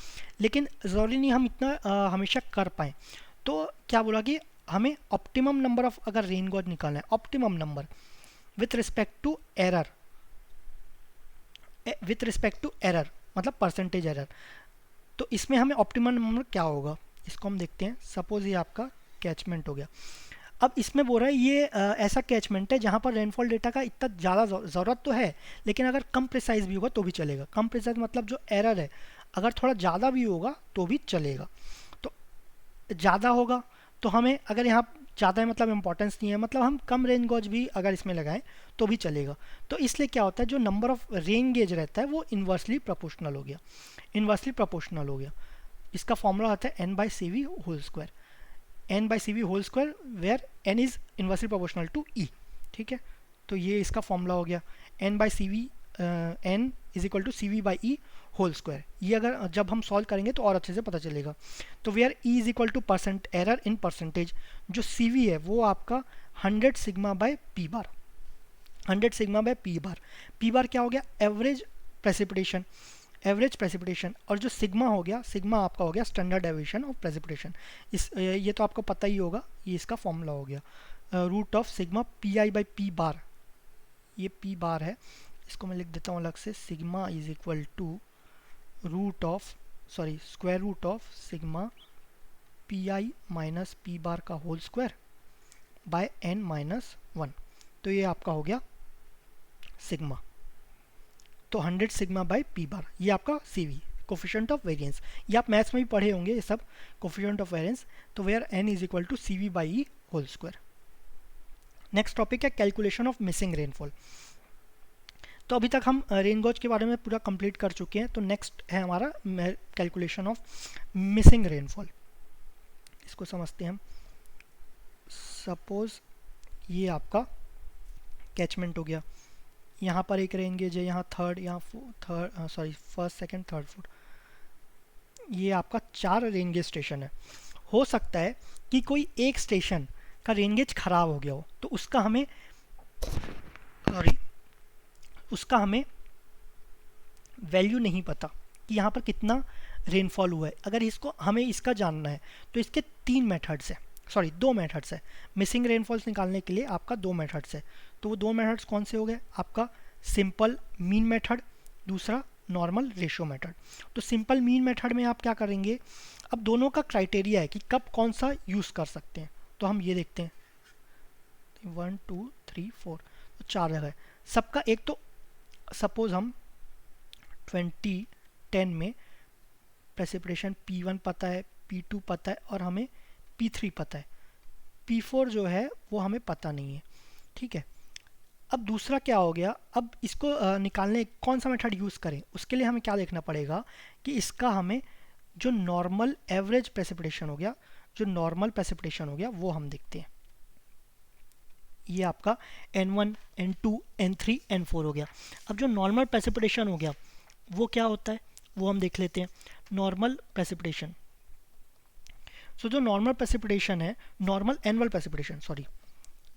लेकिन ज़रूरी नहीं हम इतना हमेशा कर पाएँ। तो क्या बोला कि हमें ऑप्टिमम नंबर ऑफ अगर रेन गॉज निकालना है, optimum number with respect to error, with respect to error मतलब परसेंटेज एरर, तो इसमें हमें ऑप्टिमम नंबर क्या होगा इसको हम देखते हैं। सपोज ये आपका कैचमेंट हो गया। अब इसमें बोल रहा है ये ऐसा कैचमेंट है जहाँ पर रेनफॉल डेटा का इतना ज़्यादा ज़रूरत तो है, लेकिन अगर कम प्रिसाइज भी होगा तो भी चलेगा। कम प्रिसाइज मतलब जो एरर है अगर थोड़ा ज़्यादा भी होगा तो भी चलेगा। तो ज़्यादा होगा तो हमें, अगर यहाँ ज़्यादा है मतलब इंपॉर्टेंस नहीं है, मतलब हम कम रेन गॉज भी अगर इसमें लगाएं तो भी चलेगा। तो इसलिए क्या होता है, जो नंबर ऑफ रेन गेज रहता है वो इन्वर्सली प्रोपोर्शनल हो गया, इन्वर्सली प्रोपोर्शनल हो गया। इसका फॉर्मूला आता है n/cv whole square, n/cv whole square where n is inversely proportional to e, ठीक है। तो ये इसका फॉर्मूला हो गया, n/cv n is equal to cv/e whole square. ये अगर जब हम सॉल्व करेंगे तो और अच्छे से पता चलेगा। तो where e is equal to percent error in percentage, जो cv है वो आपका 100 sigma by p bar, 100 sigma by p bar. p bar क्या हो गया, एवरेज प्रेसिपिटेशन, एवरेज प्रेसिपिटेशन, और जो सिग्मा हो गया, सिग्मा आपका हो गया स्टैंडर्ड डेविएशन ऑफ प्रेसिपिटेशन। इस ये तो आपको पता ही होगा, ये इसका फॉर्मूला हो गया, root of sigma pi by p bar, ये p बार है, इसको मैं लिख देता हूँ अलग से, sigma is equal to root of, sorry, square root of sigma pi minus p bar का होल स्क्वायर बाय n-1। तो ये आपका हो गया सिग्मा, तो 100 सिग्मा बाय p बार, ये आपका CV कोफिशिएंट ऑफ वेरिएंस। ये आप मैथ्स में भी पढ़े होंगे ये सब, कोफिशिएंट ऑफ वेरिएंस। तो where n is equal to CV by E whole square. Next topic है कैलकुलेशन ऑफ मिसिंग रेनफॉल। तो अभी तक हम रेन गॉज के बारे में पूरा कंप्लीट कर चुके हैं, तो नेक्स्ट है हमारा कैलकुलेशन ऑफ मिसिंग रेनफॉल। इसको समझते हैं हम। सपोज ये आपका कैचमेंट हो गया, यहाँ पर एक रेन गेज है, यहाँ थर्ड, यहाँ sorry first second third fourth, ये आपका 4 रेन गेज स्टेशन है। हो सकता है कि कोई एक स्टेशन का रेन गेज खराब हो गया हो, तो उसका हमें, सॉरी, उसका हमें वैल्यू नहीं पता कि यहाँ पर कितना रेनफॉल हुआ है। अगर इसको हमें इसका जानना है तो इसके 3 मेथड्स हैं, सॉरी 2 मेथड्स है। मिसिंग रेनफॉल्स निकालने के लिए आपका 2 मेथड्स है। तो वो 2 मेथड्स कौन से हो गए, आपका सिंपल मीन मेथड, दूसरा नॉर्मल रेशियो मेथड। तो सिंपल मीन मेथड में आप क्या करेंगे, अब दोनों का क्राइटेरिया है कि कब कौन सा यूज़ कर सकते हैं। तो हम ये देखते हैं 1 2 3 4, तो 4 जगह है सबका। एक तो सपोज हम 2010 में प्रेसिपिटेशन P1 पता है, P2 पता है और हमें P3 पता है, P4 जो है वो हमें पता नहीं है, ठीक है। अब दूसरा क्या हो गया, अब इसको निकालने कौन सा मेथड यूज़ करें, उसके लिए हमें क्या देखना पड़ेगा कि इसका हमें जो नॉर्मल एवरेज प्रेसिपिटेशन हो गया, जो नॉर्मल प्रेसिपिटेशन हो गया वो हम देखते हैं। ये आपका N1, N2, N3, N4 हो गया। अब जो नॉर्मल प्रेसिपिटेशन हो गया वो क्या होता है वो हम देख लेते हैं। नॉर्मल प्रेसिपिटेशन, सो जो नॉर्मल प्रेसिपिटेशन है, नॉर्मल एनुअल प्रेसिपिटेशन, सॉरी,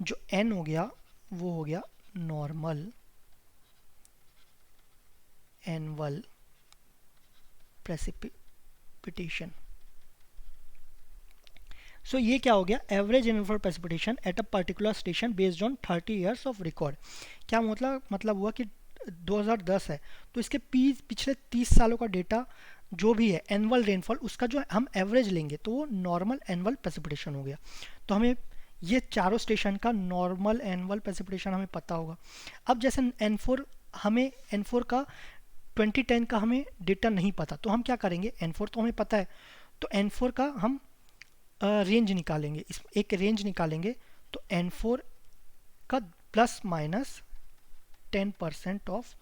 जो N हो गया वो हो गया नॉर्मल एनुअल प्रेसिपिटेशन। सो ये क्या हो गया, average annual precipitation at a particular station based on 30 years of record. क्या मतलब हुआ कि 2010 है तो इसके पिछले 30 सालों का डेटा जो भी है एनुअल रेनफॉल, उसका जो हम एवरेज लेंगे तो वो नॉर्मल एनुअल प्रेसिपिटेशन हो गया। तो हमें ये चारों स्टेशन का नॉर्मल एनुअल प्रेसिपिटेशन हमें पता होगा। अब जैसे N4 का 2010 का हमें डेटा नहीं पता, तो हम क्या करेंगे, N4 तो हमें पता है तो N4 का हम रेंज निकालेंगे, इस एक रेंज निकालेंगे। तो N4 का प्लस माइनस 10% ऑफ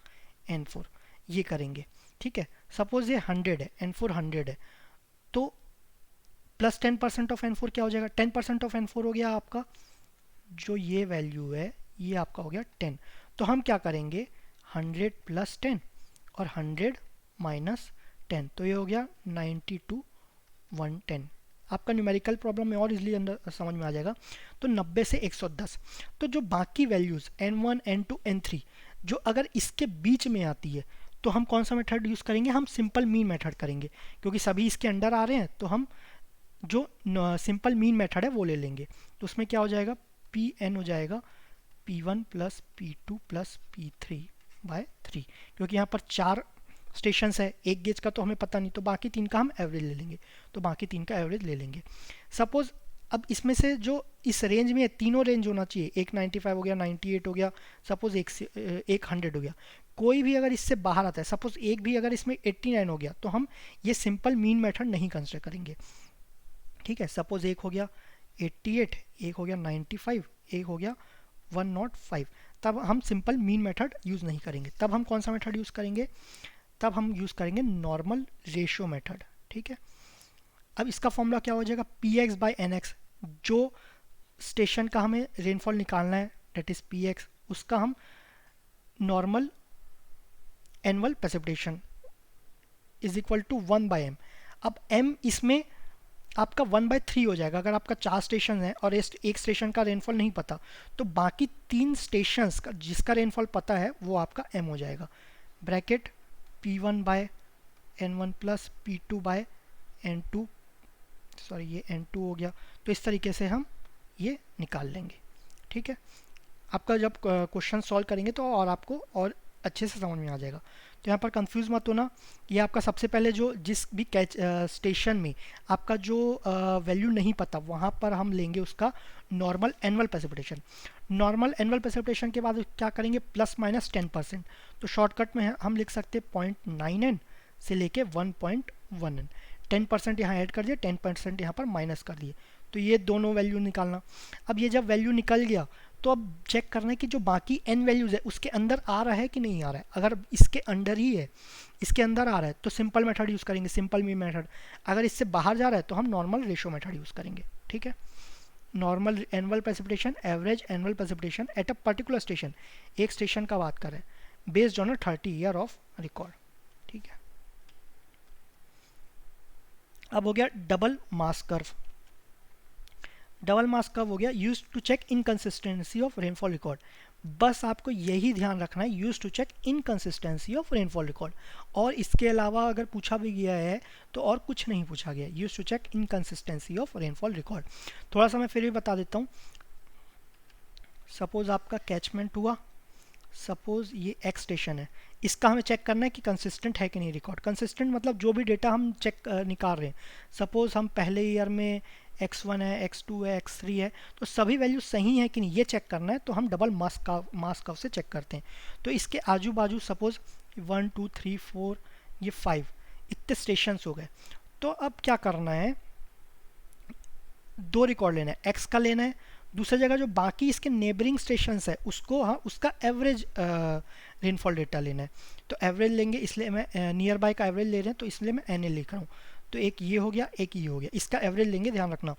N4 ये करेंगे, ठीक है। सपोज ये 100 है, N4 100 है, तो प्लस 10% ऑफ N4 क्या हो जाएगा, 10% ऑफ N4 हो गया आपका, जो ये वैल्यू है ये आपका हो गया 10। तो हम क्या करेंगे, 100 प्लस 10 और 100 माइनस 10, तो ये हो गया 90 to 110। आपका न्यूमेरिकल प्रॉब्लम में और इजीली अंदर समझ में आ जाएगा। तो 90 से 110, तो जो बाकी वैल्यूज़ N1, N2, N3 जो अगर इसके बीच में आती है तो हम कौन सा मेथड यूज़ करेंगे, हम सिंपल मीन मेथड करेंगे, क्योंकि सभी इसके अंडर आ रहे हैं तो हम जो सिंपल मीन मेथड है वो ले लेंगे। तो उसमें क्या हो जाएगा, Pn हो जाएगा P1 plus P2 plus P3 bye 3, क्योंकि यहाँ पर 4 स्टेशंस है, एक गेज का तो हमें पता नहीं, तो बाकी 3 का हम एवरेज ले लेंगे, तो बाकी 3 का एवरेज ले लेंगे। सपोज अब इसमें से जो इस रेंज में है, तीनों रेंज होना चाहिए, एक 95 हो गया, 98 हो गया, सपोज एक 100 हो गया, कोई भी अगर इससे बाहर आता है, सपोज एक भी अगर इसमें 89 हो गया, तो हम ये सिंपल मीन मेथड नहीं कंसिडर करेंगे, ठीक है। सपोज एक हो गया 88, एक हो गया 95, एक हो गया 105, तब हम सिंपल मीन मेथड यूज़ नहीं करेंगे। तब हम कौन सा मेथड यूज़ करेंगे, तब हम यूज़ करेंगे नॉर्मल रेशियो मेथड, ठीक है। अब इसका फॉर्मूला क्या हो जाएगा, Px बाई NX, जो स्टेशन का हमें रेनफॉल निकालना है डेट इज़ Px, उसका हम normal annual precipitation is equal to 1/m। अब m इसमें आपका 1/3 हो जाएगा। अगर आपका 4 स्टेशन है और एक स्टेशन का रेनफॉल नहीं पता, तो बाकी 3 स्टेशंस का जिसका रेनफॉल पता है वो आपका m हो जाएगा। Bracket P1 by N1 plus P2 by N2, sorry ये N2 हो गया। तो इस तरीके से हम ये निकाल लेंगे, ठीक है। आपका जब क्वेश्चन सॉल्व करेंगे तो और आपको और अच्छे से समझ में आ जाएगा। तो यहाँ पर कंफ्यूज मत होना, ये आपका सबसे पहले जो जिस भी स्टेशन में आपका जो वैल्यू नहीं पता, वहाँ पर हम लेंगे उसका normal annual precipitation. Normal annual precipitation के बाद क्या करेंगे, प्लस माइनस 10%। तो शॉर्टकट में हम लिख सकते हैं 0.9n से लेके 1.1n। 10% यहाँ ऐड कर दिए, 10% यहाँ पर माइनस कर दिए, तो ये दोनों वैल्यू निकालना। अब ये जब वैल्यू निकल गया तो अब चेक करना है कि जो बाकी n वैल्यूज़ है उसके अंदर आ रहा है कि नहीं आ रहा है। अगर इसके अंदर ही है, इसके अंदर आ रहा है तो सिंपल मेथड यूज़ करेंगे, सिंपल मीन मेथड। अगर इससे बाहर जा रहा है तो हम नॉर्मल रेशियो मेथड यूज़ करेंगे, ठीक है। Normal annual precipitation, average annual precipitation at a particular station, एक स्टेशन का बात कर रहे हैं, based on a 30 year of record, ठीक है। अब हो गया double mass curve. Double mass curve हो गया used to check inconsistency of rainfall record. बस आपको यही ध्यान रखना है, used to check inconsistency of rainfall record, और इसके अलावा अगर पूछा भी गया है तो और कुछ नहीं पूछा गया। Used to check inconsistency of rainfall record. थोड़ा सा मैं फिर भी बता देता हूँ। सपोज आपका कैचमेंट हुआ, सपोज ये एक्स स्टेशन है, इसका हमें चेक करना है कि कंसिस्टेंट है कि नहीं रिकॉर्ड। कंसिस्टेंट मतलब जो भी डेटा हम चेक निकाल रहे हैं, सपोज हम पहले ईयर में x1 है, x2 है, x3 है, तो सभी वैल्यू सही है कि नहीं ये चेक करना है। तो हम डबल मास कर्व से चेक करते हैं। तो इसके आजू बाजू सपोज 1 2 3 4 ये 5 इतने स्टेशंस हो गए। तो अब क्या करना है, दो रिकॉर्ड लेना है, एक्स का लेना है, दूसरी जगह जो बाकी इसके नेबरिंग स्टेशंस है उसको, हाँ, उसका एवरेज रेनफॉल डेटा लेना है। तो एवरेज लेंगे, इसलिए मैं नियर बाय का एवरेज ले रहे हैं तो इसलिए मैं एन ए लिख रहा हूँ। तो एक ये हो गया, एक ये हो गया, इसका एवरेज लेंगे, ध्यान रखना,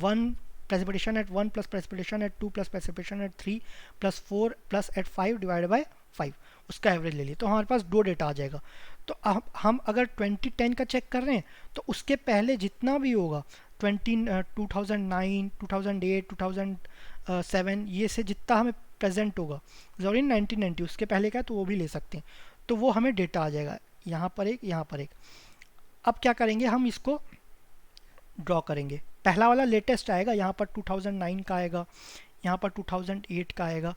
1 precipitation at 1 plus precipitation at 2 plus precipitation at 3 plus 4 plus at 5 divide by 5, उसका एवरेज ले लिए तो हमारे पास दो डेटा आ जाएगा। तो हम अगर 2010 का चेक कर रहे हैं तो उसके पहले जितना भी होगा 2009, 2008, 2007, ये से जितना हमें प्रेजेंट होगा, जरूरी 1990 उसके पहले का है तो वो भी ले सकते हैं। तो वो हमें डेटा आ जाएगा, यहाँ पर एक, यहाँ पर एक। अब क्या करेंगे, हम इसको ड्रॉ करेंगे। पहला वाला लेटेस्ट आएगा, यहाँ पर 2009 का आएगा, यहाँ पर 2008 का आएगा,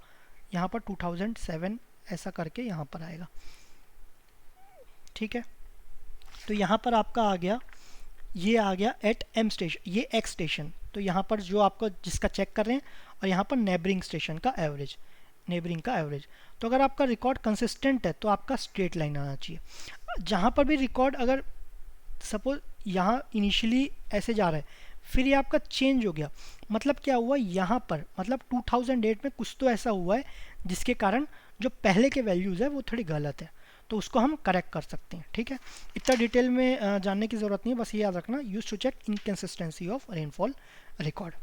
यहाँ पर 2007, ऐसा करके यहाँ पर आएगा। ठीक है, तो यहाँ पर आपका आ गया, ये आ गया एट एम स्टेशन, ये एक्स स्टेशन। तो यहाँ पर जो आपको जिसका चेक कर रहे हैं, और यहाँ पर नेबरिंग स्टेशन का एवरेज, नेबरिंग का एवरेज। तो अगर आपका रिकॉर्ड कंसिस्टेंट है तो आपका स्ट्रेट लाइन आना चाहिए। जहाँ पर भी रिकॉर्ड अगर सपोज यहाँ इनिशियली ऐसे जा रहा है, फिर ये आपका चेंज हो गया, मतलब क्या हुआ यहाँ पर, मतलब 2008 में कुछ तो ऐसा हुआ है जिसके कारण जो पहले के वैल्यूज़ है वो थोड़ी गलत है, तो उसको हम करेक्ट कर सकते हैं। ठीक है, इतना डिटेल में जानने की ज़रूरत नहीं है, बस ये याद रखना, used to check inconsistency of rainfall record.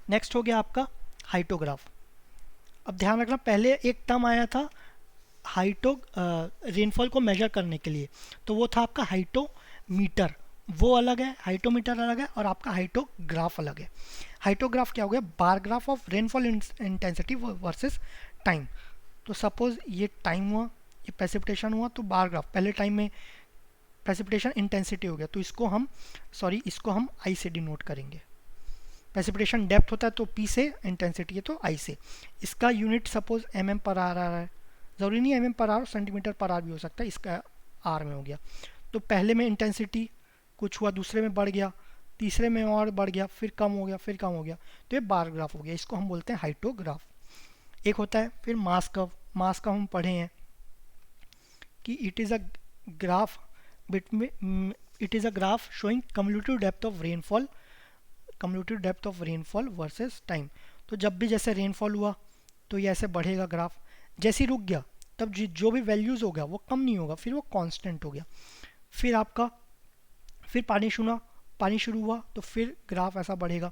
Next हो गया आपका हाइटोग्राफ। अब ध्यान रखना, पहले एक टर्म आया था रेनफॉल को मेजर करने के लिए, तो वो था आपका हाइटोमीटर, वो अलग है, हाइटोमीटर अलग है, और आपका हाइटोग्राफ अलग है। हाइटोग्राफ क्या हो गया, bar graph of rainfall intensity versus time. तो सपोज ये टाइम हुआ, ये प्रेसिपिटेशन हुआ, तो बार ग्राफ, पहले टाइम में प्रेसिपिटेशन इंटेंसिटी हो गया, तो इसको हम आई से डिनोट करेंगे। प्रेसिपिटेशन डेप्थ होता है तो पी से, इंटेंसिटी है तो आई से। इसका यूनिट सपोज एम पर आर आ रहा है, ज़रूरी नहीं एम पर आर, सेंटीमीटर पर आर भी हो सकता है, इसका आर में हो गया। तो पहले में इंटेंसिटी कुछ हुआ, दूसरे में बढ़ गया, तीसरे में और बढ़ गया, फिर कम हो गया, फिर कम हो गया, तो ये बार ग्राफ हो गया, इसको हम बोलते हैं हाइटोग्राफ। एक होता है फिर मास कर्व। मास कर्व हम पढ़े हैं कि it is a graph showing cumulative depth of rainfall versus time. तो जब भी जैसे रेनफॉल हुआ तो ये ऐसे बढ़ेगा ग्राफ, जैसे ही रुक गया तब जो भी वैल्यूज़ होगा वो कम नहीं होगा, फिर वो कांस्टेंट हो गया। फिर पानी शुरू हुआ तो फिर ग्राफ ऐसा बढ़ेगा।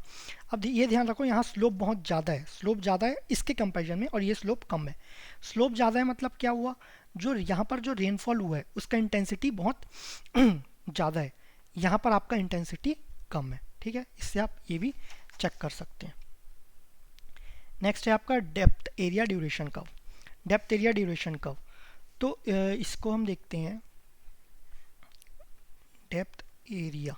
अब ये ध्यान रखो, यहाँ स्लोप बहुत ज़्यादा है, इसके कंपैरिजन में, और ये स्लोप कम है। स्लोप ज़्यादा है मतलब क्या हुआ, जो यहाँ पर जो रेनफॉल हुआ है उसका इंटेंसिटी बहुत ज़्यादा है, यहाँ पर आपका इंटेंसिटी कम है। ठीक है, इससे आप ये भी चेक कर सकते हैं। नेक्स्ट है आपका डेप्थ एरिया ड्यूरेशन कर्व। तो इसको हम देखते हैं, डेप्थ एरिया।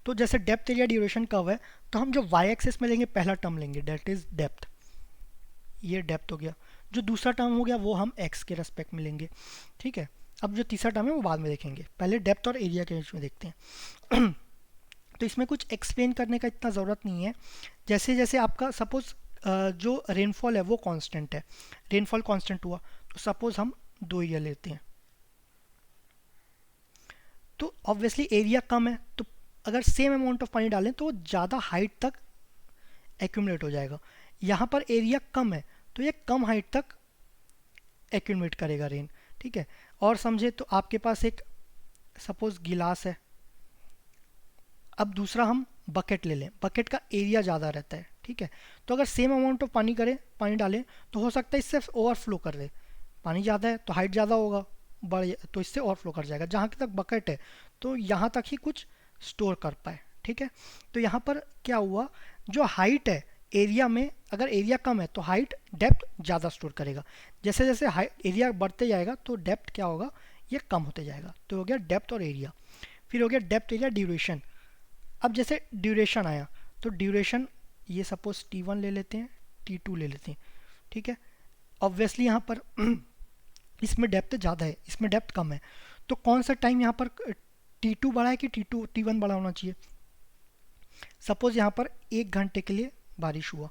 तो जैसे डेप्थ एरिया ड्यूरेशन कर्व है, तो हम जो वाई एक्सिस में लेंगे, पहला टर्म लेंगे, डेट इज डेप्थ, ये डेप्थ हो गया। जो दूसरा टर्म हो गया वो हम एक्स के रेस्पेक्ट में लेंगे। ठीक है, अब जो तीसरा टर्म है वो बाद में देखेंगे, पहले डेप्थ और एरिया के बीच में देखते हैं। तो इसमें कुछ एक्सप्लेन करने का इतना ज़रूरत नहीं है। जैसे जैसे आपका सपोज जो रेनफॉल है वो कांस्टेंट है, रेनफॉल कांस्टेंट हुआ, तो सपोज हम 2 ईयर लेते हैं, तो ऑब्वियसली एरिया कम है, तो अगर सेम अमाउंट ऑफ पानी डालें तो वो ज़्यादा हाइट तक एक्यूमुलेट हो जाएगा। यहाँ पर एरिया कम है तो ये कम हाइट तक एक्यूमुलेट करेगा रेन। ठीक है, और समझे तो आपके पास एक सपोज गिलास है, अब दूसरा हम बकेट ले लें, बकेट का एरिया ज़्यादा रहता है। ठीक है, तो अगर सेम अमाउंट ऑफ पानी डालें तो हो सकता है इससे ओवरफ्लो कर दे, पानी ज़्यादा है तो हाइट ज़्यादा होगा, तो इससे ओवरफ्लो कर जाएगा। जहाँ तक बकेट है तो यहाँ तक ही कुछ स्टोर कर पाए। ठीक है, तो यहाँ पर क्या हुआ, जो हाइट है एरिया में, अगर एरिया कम है तो हाइट डेप्थ ज़्यादा स्टोर करेगा, जैसे जैसे एरिया बढ़ते जाएगा तो डेप्थ क्या होगा, ये कम होते जाएगा। तो हो गया डेप्थ और एरिया। फिर हो गया डेप्थ एरिया ड्यूरेशन। अब जैसे ड्यूरेशन आया तो ड्यूरेशन, ये सपोज T1 ले लेते हैं, T2 ले लेते हैं। ठीक है, ऑब्वियसली यहाँ पर इसमें डेप्थ ज़्यादा है, इसमें डेप्थ कम है, तो कौन सा टाइम यहाँ पर T2 बड़ा है कि T1 बड़ा होना चाहिए। सपोज यहाँ पर 1 घंटे के लिए बारिश हुआ,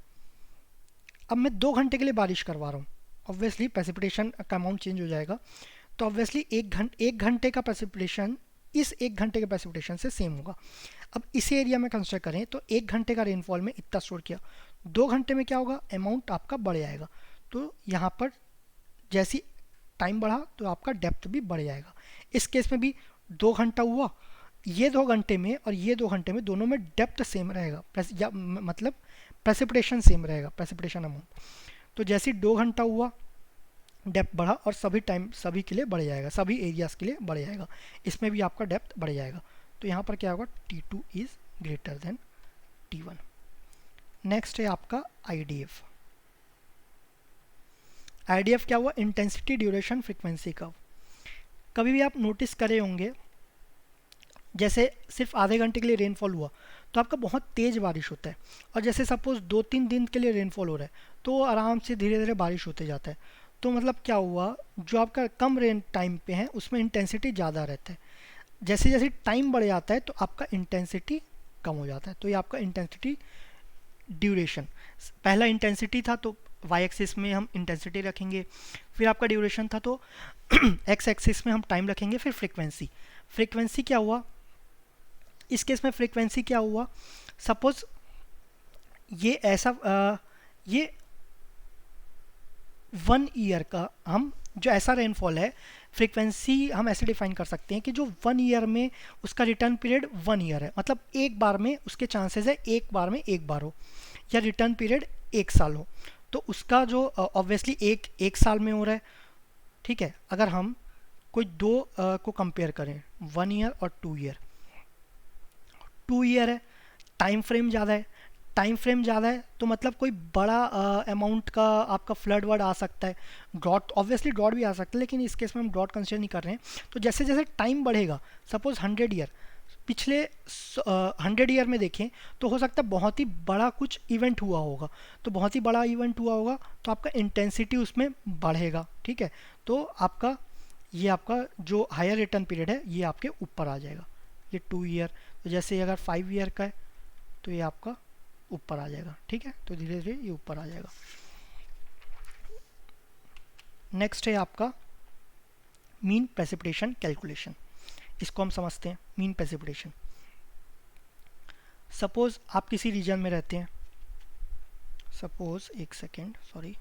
अब मैं 2 घंटे के लिए बारिश करवा रहा हूँ, ऑब्वियसली प्रेसिपिटेशन का अमाउंट चेंज हो जाएगा। तो ऑब्वियसली 1 घंटे का प्रेसिपिटेशन इस 1 घंटे के प्रेसिपिटेशन से सेम होगा। अब इसी एरिया में कंसिडर करें तो 1 घंटे का रेनफॉल में इतना स्टोर किया, 2 घंटे में क्या होगा, अमाउंट आपका बढ़ जाएगा। तो यहाँ पर जैसी टाइम बढ़ा तो आपका डेप्थ भी बढ़ जाएगा। इस केस में भी 2 घंटा हुआ, ये 2 घंटे में और ये 2 घंटे में दोनों में डेप्थ सेम रहेगा, मतलब प्रेसिपिटेशन सेम रहेगा, प्रेसिपिटेशन अमाउंट। तो जैसे 2 घंटा हुआ डेप्थ बढ़ा और सभी के लिए बढ़ जाएगा, सभी एरियाज़ के लिए बढ़ जाएगा, इसमें भी आपका डेप्थ बढ़ जाएगा। तो यहाँ पर क्या होगा, T2 is greater than T1। Next है आपका IDF। IDF क्या हुआ, इंटेंसिटी ड्यूरेशन फ्रीक्वेंसी कर्व। कभी भी आप नोटिस करे होंगे, जैसे सिर्फ आधे घंटे के लिए रेनफॉल हुआ तो आपका बहुत तेज़ बारिश होता है, और जैसे सपोज 2-3 दिन के लिए रेनफॉल हो रहा है तो आराम से धीरे धीरे बारिश होते जाता है। तो मतलब क्या हुआ, जो आपका कम रेन टाइम पे है उसमें इंटेंसिटी ज़्यादा रहता है, जैसे जैसे टाइम बढ़ जाता है तो आपका इंटेंसिटी कम हो जाता है। तो ये आपका इंटेंसिटी ड्यूरेशन, पहला इंटेंसिटी था तो वाई एक्सिस में हम इंटेंसिटी रखेंगे, फिर आपका ड्यूरेशन था तो एक्स एक्सिस में हम टाइम रखेंगे, फिर फ्रीक्वेंसी। फ्रीक्वेंसी क्या हुआ, इस केस में फ्रीक्वेंसी क्या हुआ, सपोज ये ऐसा ये 1 ईयर का हम जो ऐसा रेनफॉल है, फ्रीक्वेंसी हम ऐसे डिफाइन कर सकते हैं कि जो 1 ईयर में उसका रिटर्न पीरियड 1 ईयर है, मतलब एक बार में उसके चांसेस है एक बार में एक बार हो, या रिटर्न पीरियड 1 साल हो। तो उसका जो ऑब्वियसली एक साल में हो रहा है, ठीक है। अगर हम कोई दो को कंपेयर करें, 1 ईयर और 2 ईयर, 2 ईयर है, टाइम फ्रेम ज़्यादा है, टाइम फ्रेम ज़्यादा है तो मतलब कोई बड़ा अमाउंट का आपका फ्लड वर्ड आ सकता है, ड्रॉट, ऑब्वियसली ड्रॉट भी आ सकता है, लेकिन इस केस में हम ड्रॉट कंसिडर नहीं कर रहे हैं। तो जैसे जैसे टाइम बढ़ेगा, सपोज 100 ईयर, पिछले 100 ईयर में देखें तो हो सकता है बहुत ही बड़ा कुछ इवेंट हुआ होगा, तो बहुत ही बड़ा इवेंट हुआ होगा तो आपका इंटेंसिटी उसमें बढ़ेगा, ठीक है। तो आपका ये आपका जो हायर रिटर्न पीरियड है ये आपके ऊपर आ जाएगा, ये 2 ईयर। तो जैसे अगर 5 ईयर का है तो ये आपका ऊपर आ जाएगा, ठीक है। तो धीरे धीरे ये ऊपर आ जाएगा। नेक्स्ट है आपका मीन प्रेसिपिटेशन कैलकुलेशन। इसको हम समझते हैं, मीन प्रेसिपिटेशन। सपोज आप किसी रीजन में रहते हैं, सपोज एक second, sorry,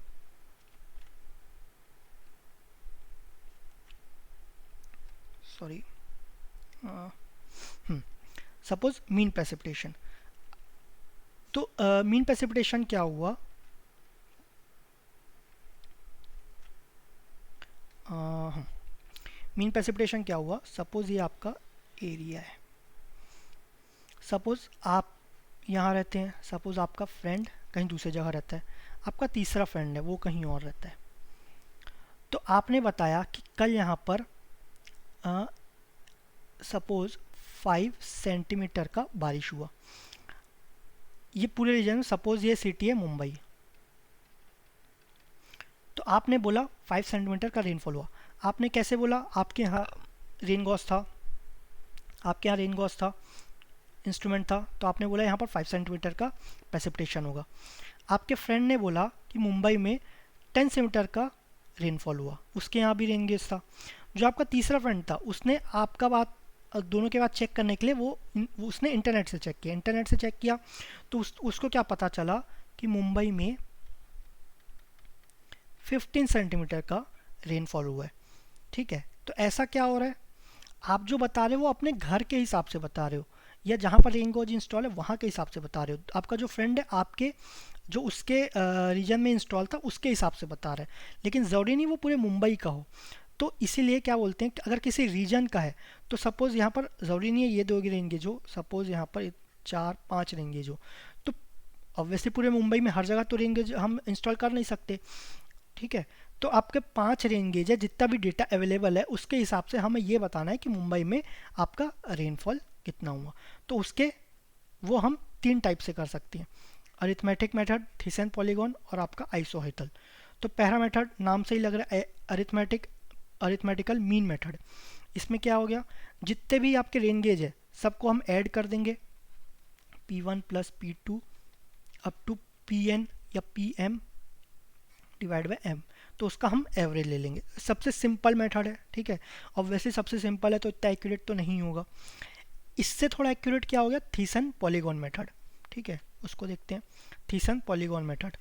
suppose mean precipitation. तो मीन प्रेसिपिटेशन क्या हुआ, मीन प्रेसिपिटेशन क्या हुआ, सपोज ये आपका एरिया है, सपोज आप यहाँ रहते हैं, सपोज आपका फ्रेंड कहीं दूसरी जगह रहता है, आपका तीसरा फ्रेंड है वो कहीं और रहता है। तो आपने बताया कि कल यहाँ पर सपोज 5 सेंटीमीटर का बारिश हुआ, ये पूरे रीजन में, सपोज ये सिटी है मुंबई, तो आपने बोला 5 सेंटीमीटर का रेनफॉल हुआ। आपने कैसे बोला, आपके यहाँ रेन गॉज था, आपके यहाँ रेन गॉज था, इंस्ट्रूमेंट था, तो आपने बोला यहाँ पर 5 सेंटीमीटर का प्रेसिपिटेशन होगा। आपके फ्रेंड ने बोला कि मुंबई में 10 सेंटीमीटर का रेनफॉल हुआ, उसके यहाँ भी रेन गेज था। जो आपका तीसरा फ्रेंड था उसने आपका बात दोनों के बाद चेक करने के लिए वो उसने इंटरनेट से चेक किया, इंटरनेट से चेक किया तो उसको क्या पता चला कि मुंबई में 15 सेंटीमीटर का रेनफॉल हुआ है, ठीक है। तो ऐसा क्या हो रहा है, आप जो बता रहे हो वो अपने घर के हिसाब से बता रहे हो, या जहाँ पर रेन गॉज इंस्टॉल है वहाँ के हिसाब से बता रहे हो। आपका जो फ्रेंड है आपके जो उसके रीजन में इंस्टॉल था उसके हिसाब से बता रहा है, लेकिन ज़रूरी नहीं वो पूरे मुंबई का हो। तो इसीलिए क्या बोलते हैं कि अगर किसी रीजन का है तो सपोज़ यहाँ पर ज़रूरी नहीं है ये 2 रेन गेज हो, सपोज़ यहाँ पर 4-5 रेन गेज हो, तो ऑब्वियसली पूरे मुंबई में हर जगह तो रेन गेज हम इंस्टॉल कर नहीं सकते, ठीक है। तो आपके 5 रेन गेज है, जितना भी डेटा अवेलेबल है उसके हिसाब से हमें ये बताना है कि मुंबई में आपका रेनफॉल कितना हुआ। तो उसके वो हम 3 टाइप से कर सकते हैं, अरिथमेटिक मेथड, थिसन पॉलीगॉन और आपका आइसोहेटल। तो पहला मेथड नाम से ही लग रहा है अरिथमेटिकल मीन मेथड। इसमें क्या हो गया, जितने भी आपके रेन गेज है सबको हम ऐड कर देंगे, P1 plus P2 up to Pn या Pm डिवाइड बाय m। तो उसका हम एवरेज ले लेंगे। सबसे सिंपल मेथड है, ठीक है। ऑब्वियसली सबसे सिंपल है तो इतना एक्यूरेट तो नहीं होगा। इससे थोड़ा एक्यूरेट क्या हो गया, थीसन पॉलीगॉन मेथड, ठीक है, उसको देखते हैं। थीसन पॉलीगॉन मेथड,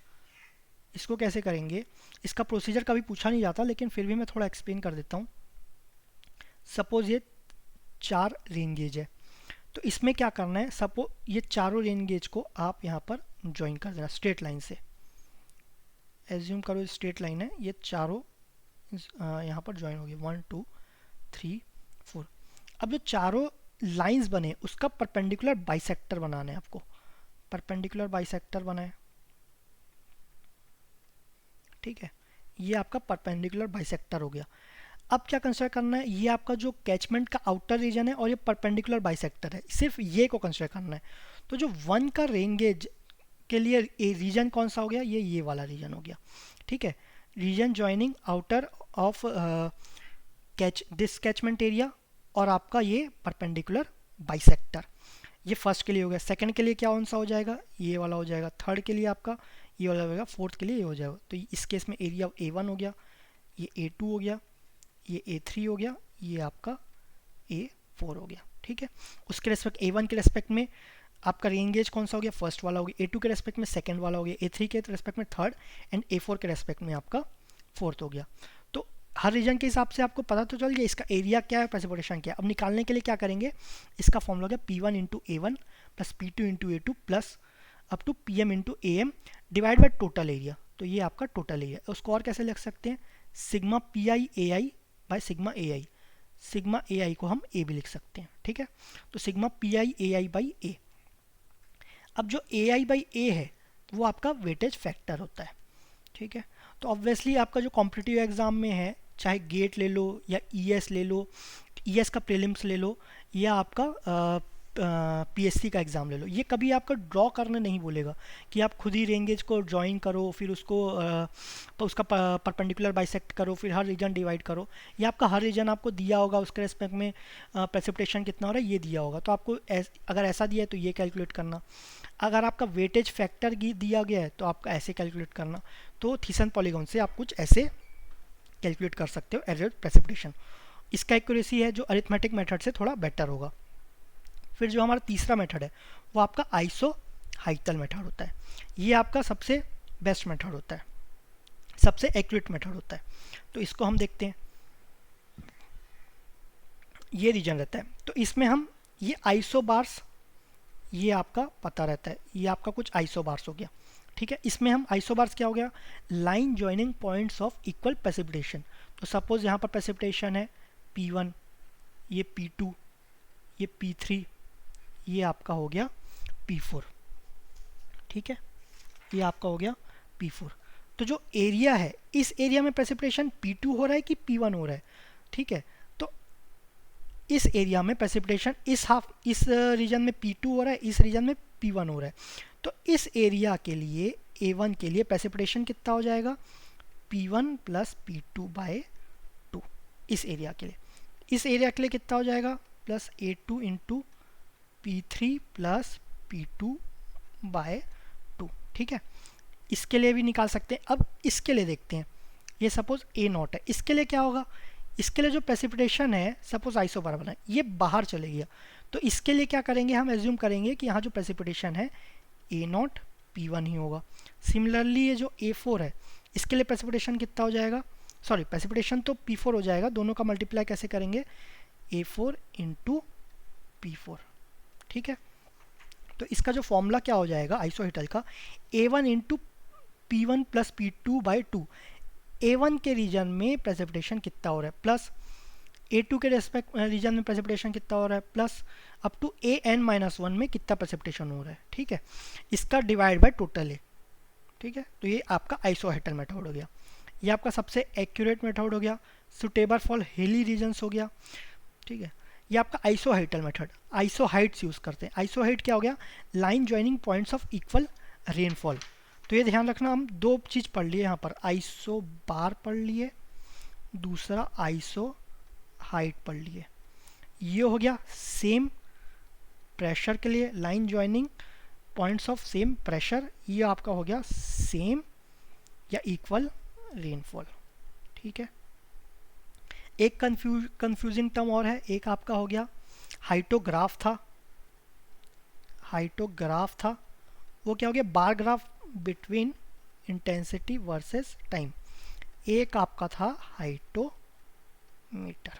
इसको कैसे करेंगे, इसका प्रोसीजर कभी पूछा नहीं जाता लेकिन फिर भी मैं थोड़ा एक्सप्लेन कर देता हूँ। सपोज ये 4 रेन गेज है, तो इसमें क्या करना है, सपोज ये चारों रेन गेज को आप यहाँ पर ज्वाइन कर देना स्ट्रेट लाइन से। एज्यूम करो स्ट्रेट लाइन है, ये चारों यहाँ पर ज्वाइन हो गए 1 2 3 4। अब जो चारों लाइंस बने उसका परपेंडिकुलर बाइसेक्टर बनाना है आपको। परपेंडिकुलर बाइसेक्टर बनाए, ठीक है, ये आपका परपेंडिकुलर बाइसेक्टर हो गया। अब क्या कंसिडर करना है, ये आपका जो कैचमेंट का आउटर रीजन है और ये परपेंडिकुलर बाइसेक्टर है, सिर्फ ये को कंसिडर करना है। तो जो 1 का रेन गेज के लिए रीजन कौन सा हो गया, ये वाला रीजन हो गया, ठीक है। Region joining outer of this catchment area और आपका ये परपेंडिकुलर बाइसेक्टर, ये फर्स्ट के लिए हो गया। सेकंड के लिए क्या कौन सा हो जाएगा, ये वाला हो जाएगा। थर्ड के लिए आपका ये वाला होगा। फोर्थ के लिए ये हो जाएगा। तो इस केस में एरिया A1 हो गया, ये A2 हो गया, ये A3 हो गया, ये आपका A4 हो गया, ठीक है। उसके रेस्पेक्ट A1 के रेस्पेक्ट में आपका रेन गेज कौन सा हो गया, फर्स्ट वाला हो गया। A2 के रेस्पेक्ट में सेकंड वाला हो गया। A3 के रेस्पेक्ट में थर्ड एंड A4 के रेस्पेक्ट में आपका फोर्थ हो गया। तो हर रीजन के हिसाब से आपको पता तो चल गया इसका एरिया क्या है, प्रेसिपिटेशन क्या है। अब निकालने के लिए क्या करेंगे, इसका फॉर्मूला हो गया P1 into A1 plus P2 into A2 plus up to PM into AM divide by total area. तो ये आपका टोटल एरिया। उसको और कैसे लिख सकते हैं, sigma PI AI by sigma AI। Sigma AI को हम A भी लिख सकते हैं, ठीक है। तो sigma PI AI by A। अब जो AI बाई A है वो आपका वेटेज फैक्टर होता है, ठीक है। तो ऑब्वियसली आपका जो कॉम्पिटिटिव एग्जाम में है, चाहे गेट ले लो या ES ले लो, ES का प्रीलिम्स ले लो या आपका PSC का एग्ज़ाम ले लो, ये कभी आपका ड्रॉ करने नहीं बोलेगा कि आप खुद ही रेंगेज को ज्वाइन करो, फिर उसको उसका परपेंडिकुलर बाइसेक्ट करो, फिर हर रीजन डिवाइड करो। ये आपका हर रीजन आपको दिया होगा, उसके रेस्पेक्ट में प्रेसिपिटेशन कितना हो रहा है ये दिया होगा। तो आपको अगर ऐसा दिया है तो ये कैलकुलेट करना। अगर आपका वेटेज फैक्टर दिया गया है तो आपका ऐसे कैलकुलेट करना। तो थीसन पॉलीगॉन से आप कुछ ऐसे कैलकुलेट कर सकते हो एवरेज प्रेसिपिटेशन। इसका एक्यूरेसी है जो अरिथमेटिक मेथड से थोड़ा बेटर होगा। फिर जो हमारा तीसरा मेथड है वो आपका आइसोहाइटल मेथड होता है। ये आपका सबसे बेस्ट मेथड होता है, सबसे एक्यूरेट मेथड होता है। तो इसको हम देखते हैं। ये रीजन रहता है, तो इसमें हम ये आइसोबार्स, ये आपका पता रहता है, ये आपका कुछ आइसोबार्स हो गया, ठीक है। इसमें हम आइसोबार्स क्या हो गया, line joining points of equal precipitation. तो सपोज यहाँ पर प्रेसिपिटेशन है P1, ये P2, ये P3, ये आपका हो गया P4, ठीक है। ये आपका हो गया P4। तो जो एरिया है, इस एरिया में प्रेसिपिटेशन P2 हो रहा है कि P1 हो रहा है, ठीक है। तो इस एरिया में प्रेसिपिटेशन इस रीजन में P2 हो रहा है, इस रीजन में P1 हो रहा है। तो इस एरिया के लिए A1 के लिए प्रेसिपिटेशन कितना हो जाएगा, P1 प्लस P2 बाय 2। इस एरिया के लिए, इस एरिया के लिए कितना हो जाएगा, plus A2 into P3 plus P2 bye 2, ठीक है। इसके लिए भी निकाल सकते हैं। अब इसके लिए देखते हैं, ये सपोज A0 है, इसके लिए क्या होगा, इसके लिए जो प्रेसिपिटेशन है सपोज आइसोबार बना है, ये बाहर चले गया। तो इसके लिए क्या करेंगे, हम एज्यूम करेंगे कि यहाँ जो प्रेसिपिटेशन है A0 P1 ही होगा। सिमिलरली ये जो A4 है, इसके लिए प्रेसिपिटेशन कितना हो जाएगा, सॉरी प्रेसिपिटेशन तो P4 हो जाएगा, दोनों का मल्टीप्लाई कैसे करेंगे, A4 इंटू P4, ठीक है। तो इसका जो फॉर्मूला क्या हो जाएगा आइसोहेटल का, A1 into P1 plus P2 by 2। A1 के रीजन में प्रेसिपिटेशन कितना हो रहा है, प्लस A2 के रेस्पेक्ट रीजन में प्रेसिपिटेशन कितना हो रहा है, प्लस अप टू AN-1 में कितना प्रेसिपिटेशन हो रहा है, ठीक है। इसका डिवाइड बाय टोटल है, ठीक है। तो ये आपका आइसोहेटल मेथड हो गया। ये आपका सबसे एक्यूरेट मेथड हो गया, सुटेबल फॉर हिली रीजन्स हो गया, ठीक है। ये आपका आइसोहाइटल मेथड, आइसोहाइट्स यूज़ करते हैं। आइसोहाइट क्या हो गया, line joining points of equal rainfall. तो ये ध्यान रखना, हम दो चीज़ पढ़ लिए यहाँ पर, आइसो बार पढ़ लिए, दूसरा आइसो हाइट पढ़ लिए। ये हो गया सेम प्रेशर के लिए line joining points of same pressure, ये आपका हो गया सेम या इक्वल रेनफॉल, ठीक है। एक कंफ्यूजिंग टर्म और है, एक आपका हो गया हाइटोग्राफ था, हाइटोग्राफ था, वो क्या हो गया bar graph between intensity versus time. एक आपका था हाइटोमीटर,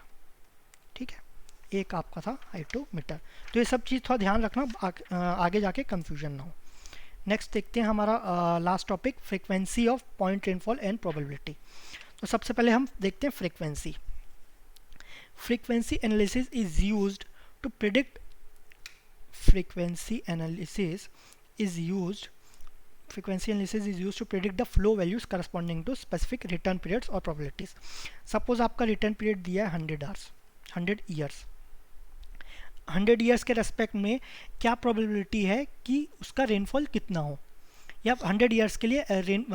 ठीक है, एक आपका था हाइटोमीटर। तो ये सब चीज़ थोड़ा ध्यान रखना, आगे जाके कंफ्यूजन ना हो। नेक्स्ट देखते हैं हमारा last topic, frequency of point rainfall and probability. तो सबसे पहले हम देखते हैं frequency. Frequency analysis is used to predict frequency analysis is used frequency analysis is used to predict the flow values corresponding to specific return periods or probabilities. Suppose आपका return period दिया है 100 hours, 100 years. 100 years के respect में क्या probability है कि उसका rainfall कितना हो, या 100 ईयर्स के लिए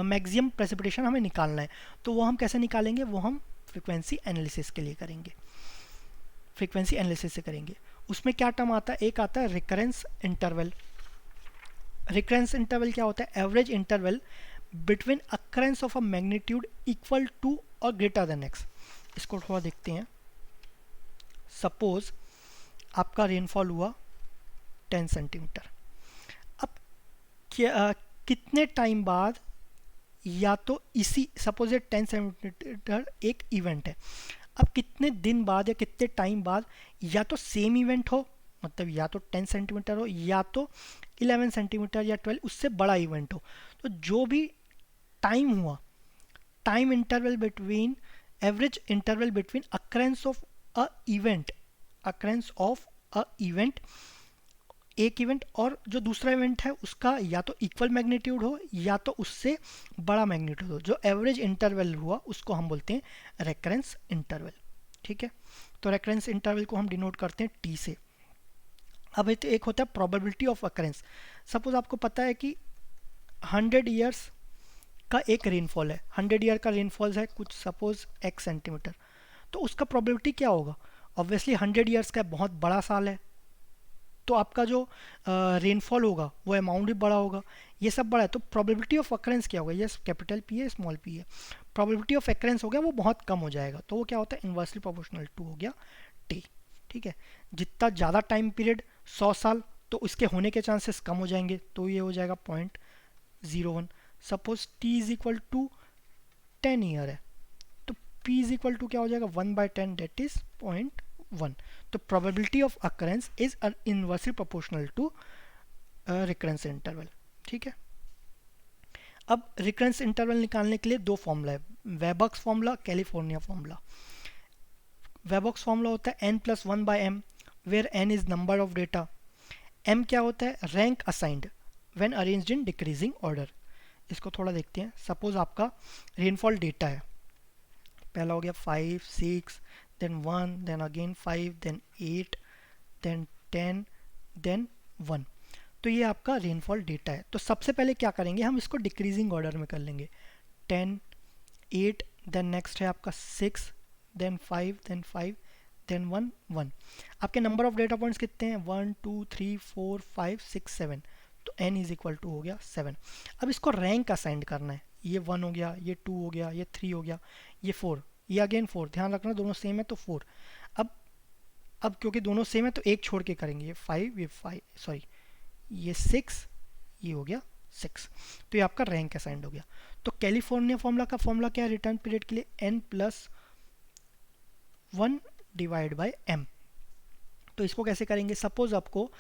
मैक्सिमम प्रेसिपिटेशन हमें निकालना है। तो वो हम कैसे निकालेंगे, वो हम फ्रीक्वेंसी एनालिसिस के लिए करेंगे, फ्रीक्वेंसी एनालिसिस से करेंगे। उसमें क्या टर्म आता है, एक आता है रिकरेंस इंटरवल। रिकरेंस इंटरवल क्या होता है, average interval between occurrence of a magnitude equal to और ग्रेटर देन एक्स। इसको थोड़ा देखते हैं। सपोज आपका रेनफॉल हुआ 10 सेंटीमीटर। अब कितने टाइम बाद, या तो इसी सपोज ये 10 सेंटीमीटर एक इवेंट है, अब कितने दिन बाद या कितने टाइम बाद या तो सेम इवेंट हो, मतलब या तो 10 सेंटीमीटर हो या तो 11 सेंटीमीटर या 12 उससे बड़ा इवेंट हो, तो जो भी टाइम हुआ, time interval between, average interval between occurrence of a event, occurrence of a event, एक इवेंट और जो दूसरा इवेंट है उसका या तो इक्वल मैग्नीट्यूड हो या तो उससे बड़ा मैग्नीट्यूड हो, जो एवरेज इंटरवल हुआ उसको हम बोलते हैं रेकरेंस इंटरवल, ठीक है। तो रेकरेंस इंटरवल को हम डिनोट करते हैं टी से। अब एक होता है प्रोबेबिलिटी ऑफ अकरेंस। सपोज आपको पता है कि 100 ईयर्स का एक रेनफॉल है, 100 ईयर का रेनफॉल है कुछ सपोज x सेंटीमीटर, तो उसका प्रोबेबिलिटी क्या होगा, ऑब्वियसली 100 ईयर्स का बहुत बड़ा साल है, तो आपका जो रेनफॉल होगा वो अमाउंट भी बड़ा होगा, ये सब बड़ा है, तो प्रोबेबिलिटी ऑफ अकरेंस क्या होगा, ये कैपिटल पी है स्मॉल पी है, प्रोबेबिलिटी ऑफ अकरेंस हो गया वो बहुत कम हो जाएगा, तो वो क्या होता है इन्वर्सली प्रोपोर्शनल टू हो गया टी, ठीक है। जितना ज़्यादा टाइम पीरियड 100 साल, तो इसके होने के चांसेस कम हो जाएंगे, तो ये हो जाएगा 0.01। Suppose T is equal to 10 year है, तो पी इज इक्वल टू क्या हो जाएगा 1/10 डेट इज 0.1। तो probability of occurrence is inversely proportional to recurrence interval, ठीक है। अब रिकरेंस इंटरवल निकालने के लिए दो फॉर्मूला है, Weibull's formula, California formula. Weibull's formula होता है n+1/m where n is number of data, m क्या होता है rank assigned when arranged in decreasing order. इसको थोड़ा देखते हैं। सपोज आपका रेनफॉल डेटा है, पहला हो गया 5, 6, then 1, then again 5, then 8, then 10, then 1। तो ये आपका रेनफॉल डेटा है। तो सबसे पहले क्या करेंगे, हम इसको डिक्रीजिंग ऑर्डर में कर लेंगे, 10, 8, देन नेक्स्ट है आपका 6, देन 5, देन 5, देन 1, 1। आपके नंबर ऑफ डेटा पॉइंट्स कितने हैं 1, 2, 3, 4, 5, 6, 7, तो n इज इक्वल टू हो गया 7। अब इसको रैंक असाइन करना है, ये 1 हो गया, ये 2 हो गया, ये 3 हो गया, ये 4, ये अगेन 4, ध्यान रखना दोनों सेम है तो 4। अब क्योंकि दोनों सेम है तो एक छोड़ के करेंगे, ये 5, ये 5 सॉरी ये 6, ये हो गया 6, तो ये आपका रैंक असाइंड हो गया। तो कैलिफोर्निया फॉर्मूला का फॉर्मूला क्या है रिटर्न पीरियड के लिए, n+1 डिवाइड बाय m। तो इसको कैसे करेंगे, सपोज आपको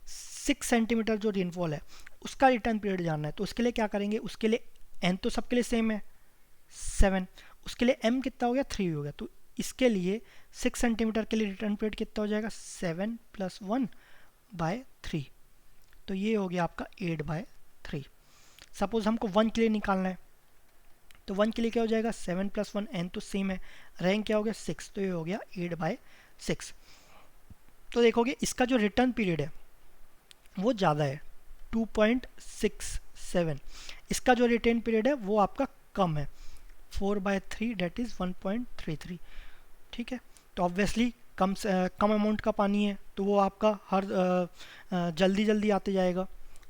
6 सेंटीमीटर जो रेनफॉल है उसका रिटर्न पीरियड जानना है, तो उसके लिए क्या करेंगे, उसके लिए n तो सबके लिए सेम है 7, उसके लिए m कितना हो गया 3 हो गया, तो इसके लिए 6 सेंटीमीटर के लिए रिटर्न पीरियड कितना हो जाएगा 7+1/3, तो ये हो गया आपका 8/3। सपोज हमको 1 के लिए निकालना है, तो 1 के लिए क्या हो जाएगा 7+1, n तो सेम है, रैंक क्या हो गया 6, तो ये हो गया 8/6। तो देखोगे इसका जो रिटर्न पीरियड है वो ज़्यादा है 2.67, इसका जो रिटर्न पीरियड है वो आपका कम है 4/3 डेट इज़ 1.33, ठीक है। तो ऑब्वियसली कम अमाउंट का पानी है तो वो आपका हर जल्दी जल्दी आते जाएगा,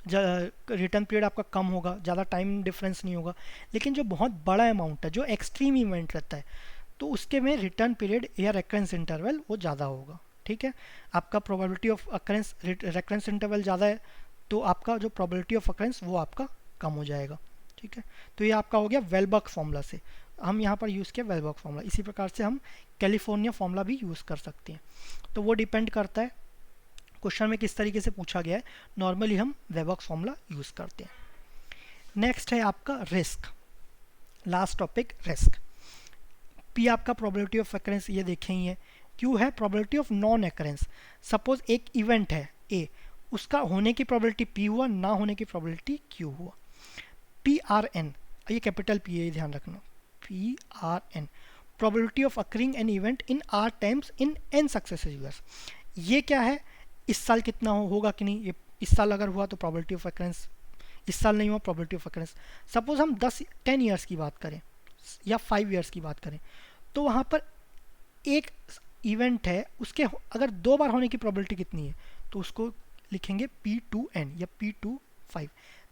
रिटर्न पीरियड आपका कम होगा, ज़्यादा टाइम डिफरेंस नहीं होगा। लेकिन जो बहुत बड़ा अमाउंट है, जो एक्सट्रीम इवेंट रहता है, तो उसके में रिटर्न पीरियड या रेकरेंस इंटरवल वो ज़्यादा होगा। ठीक है, आपका probability of occurrence recurrence interval ज़्यादा है तो आपका जो प्रोबेबिलिटी ऑफ अकरेंस वो आपका कम हो जाएगा। ठीक है, तो ये आपका हो गया वेलबर्ग फॉर्मूला से, हम यहाँ पर यूज़ किया वेलबर्ग फॉर्मूला। इसी प्रकार से हम कैलिफोर्निया फॉर्मूला भी यूज़ कर सकते हैं। तो वो डिपेंड करता है क्वेश्चन में किस तरीके से पूछा गया है। नॉर्मली हम वेलबर्ग फॉर्मूला यूज़ करते हैं। नेक्स्ट है आपका risk, last topic risk. P आपका प्रोबेबिलिटी ऑफ अकरेंस ये देखें ही है। क्यू है probability of non occurrence. Suppose एक इवेंट है ए, उसका होने की प्रोबेबिलिटी पी हुआ, ना होने की प्रोबेबिलिटी क्यू हुआ। पी आर एन, ये कैपिटल पी है, ये ध्यान रखना, P R N probability of occurring an event in R times in N successive years. ये क्या है, इस साल कितना होगा कि नहीं, ये इस साल अगर हुआ तो प्रोबेबिलिटी ऑफ अकरेंस, इस साल नहीं हुआ प्रोबेबिलिटी ऑफ अकरेंस। सपोज हम 10 ईयर्स की बात करें या 5 ईयर्स की बात करें, तो वहाँ पर एक इवेंट है, उसके अगर 2 बार होने की प्रोबेबिलिटी कितनी है, तो उसको लिखेंगे P2N या P25।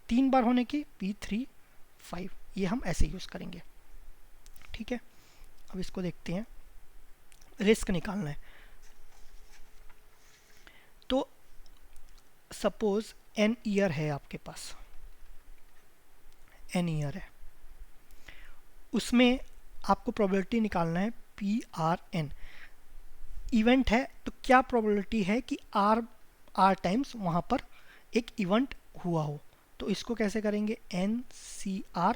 3 बार होने की P35, ये हम ऐसे यूज़ करेंगे। ठीक है, अब इसको देखते हैं, रिस्क निकालना है। तो सपोज N ईयर है आपके पास, N ईयर है, उसमें आपको प्रोबेबिलिटी निकालना है PRN। इवेंट है तो क्या प्रोबेबिलिटी है कि आर टाइम्स वहाँ पर एक इवेंट हुआ हो, तो इसको कैसे करेंगे, NCR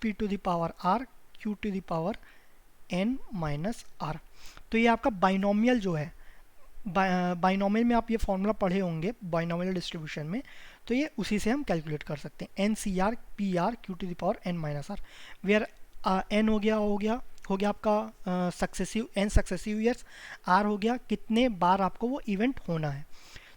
P⁻R Q⁻N - R। तो ये आपका बाइनोमियल जो है, बाइनोमियल में आप ये फॉर्मूला पढ़े होंगे बाइनोमियल डिस्ट्रीब्यूशन में, तो ये उसी से हम कैलकुलेट कर सकते हैं। NCR PR Q⁻N - R, where N हो गया आपका successive, N successive years, R हो गया कितने बार आपको वो इवेंट होना है।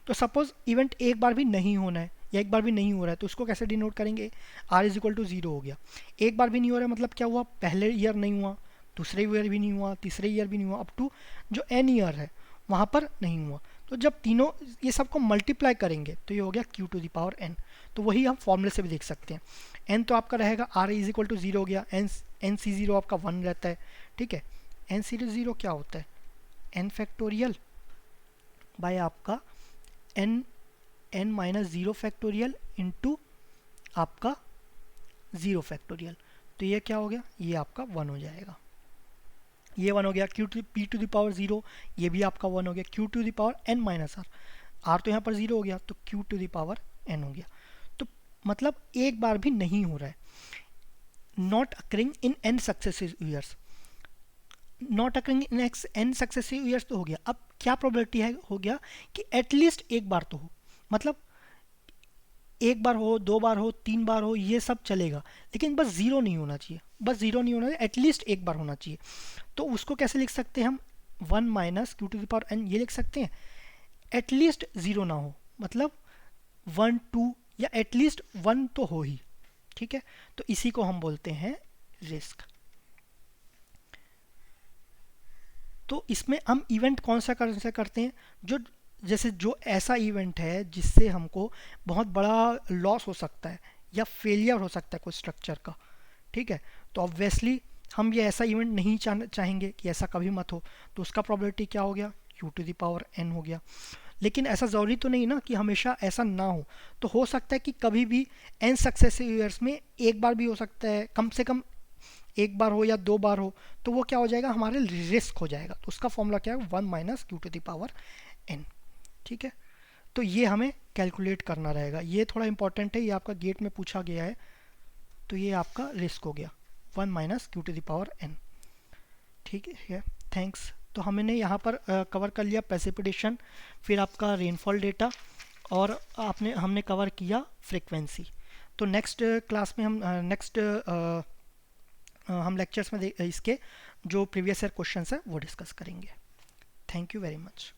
तो सपोज इवेंट एक बार भी नहीं होना है या एक बार भी नहीं हो रहा है, तो उसको कैसे डिनोट करेंगे, R = 0 हो गया। एक बार भी नहीं हो रहा है मतलब क्या हुआ, पहले ईयर नहीं हुआ, दूसरे ईयर भी नहीं हुआ, तीसरे ईयर भी नहीं हुआ, अप टू जो N ईयर है वहाँ पर नहीं हुआ। तो जब तीनों ये सबको मल्टीप्लाई करेंगे तो ये हो गया Q⁻N। तो वही हम फॉर्मूले से भी देख सकते हैं। N तो आपका रहेगा, R = 0 हो गया, NC0 आपका 1 रहता है। ठीक है, NC0 क्या होता है, N फैक्टोरियल बाय आपका N -0 फैक्टोरियल इंटू आपका 0 फैक्टोरियल। तो ये क्या हो गया, ये आपका 1 हो जाएगा, ये 1 हो गया। P⁻0 ये भी आपका 1 हो गया। Q⁻N - R, R तो यहाँ पर 0 हो गया, तो Q⁻N हो गया। तो मतलब एक बार भी नहीं हो रहा है, not occurring in N successive years, not occurring in N successive years तो हो गया। अब क्या प्रोबेबिलिटी है, हो गया कि एटलीस्ट एक बार तो हो, मतलब एक बार हो, 2 बार हो, 3 बार हो, ये सब चलेगा, लेकिन बस 0 नहीं होना चाहिए, बस 0 नहीं होना चाहिए, एटलीस्ट एक बार होना चाहिए। तो उसको कैसे लिख सकते हैं हम, 1 - Q⁻N ये लिख सकते हैं, एटलीस्ट 0 ना हो, मतलब 1 2 या एटलीस्ट 1 तो हो ही। ठीक है, तो इसी को हम बोलते हैं रिस्क। तो इसमें हम इवेंट कौन सा करते हैं, जो जैसे जो ऐसा इवेंट है जिससे हमको बहुत बड़ा लॉस हो सकता है या फेलियर हो सकता है कोई स्ट्रक्चर का। ठीक है, तो ऑब्वियसली हम ये ऐसा इवेंट नहीं चाहेंगे कि ऐसा कभी मत हो, तो उसका प्रोबेबिलिटी क्या हो गया, Q⁻N हो गया। लेकिन ऐसा ज़रूरी तो नहीं ना कि हमेशा ऐसा ना हो, तो हो सकता है कि कभी भी N सक्सेसिव ईयर्स में एक बार भी हो सकता है, कम से कम एक बार हो या 2 बार हो, तो वो क्या हो जाएगा, हमारे रिस्क हो जाएगा। तो उसका फॉर्मूला क्या है, 1 - Q⁻N। ठीक है, तो ये हमें कैलकुलेट करना रहेगा, ये थोड़ा इंपॉर्टेंट है, ये आपका गेट में पूछा गया है। तो ये आपका रिस्क हो गया 1 - Q⁻N। ठीक है, थैंक्स। तो हमने यहाँ पर कवर कर लिया प्रेसिपिटेशन, फिर आपका रेनफॉल डेटा, और हमने कवर किया फ्रीक्वेंसी। तो नेक्स्ट क्लास में हम लेक्चर्स में इसके जो प्रीवियस ईयर क्वेश्चंस है वो डिस्कस करेंगे। Thank you very much.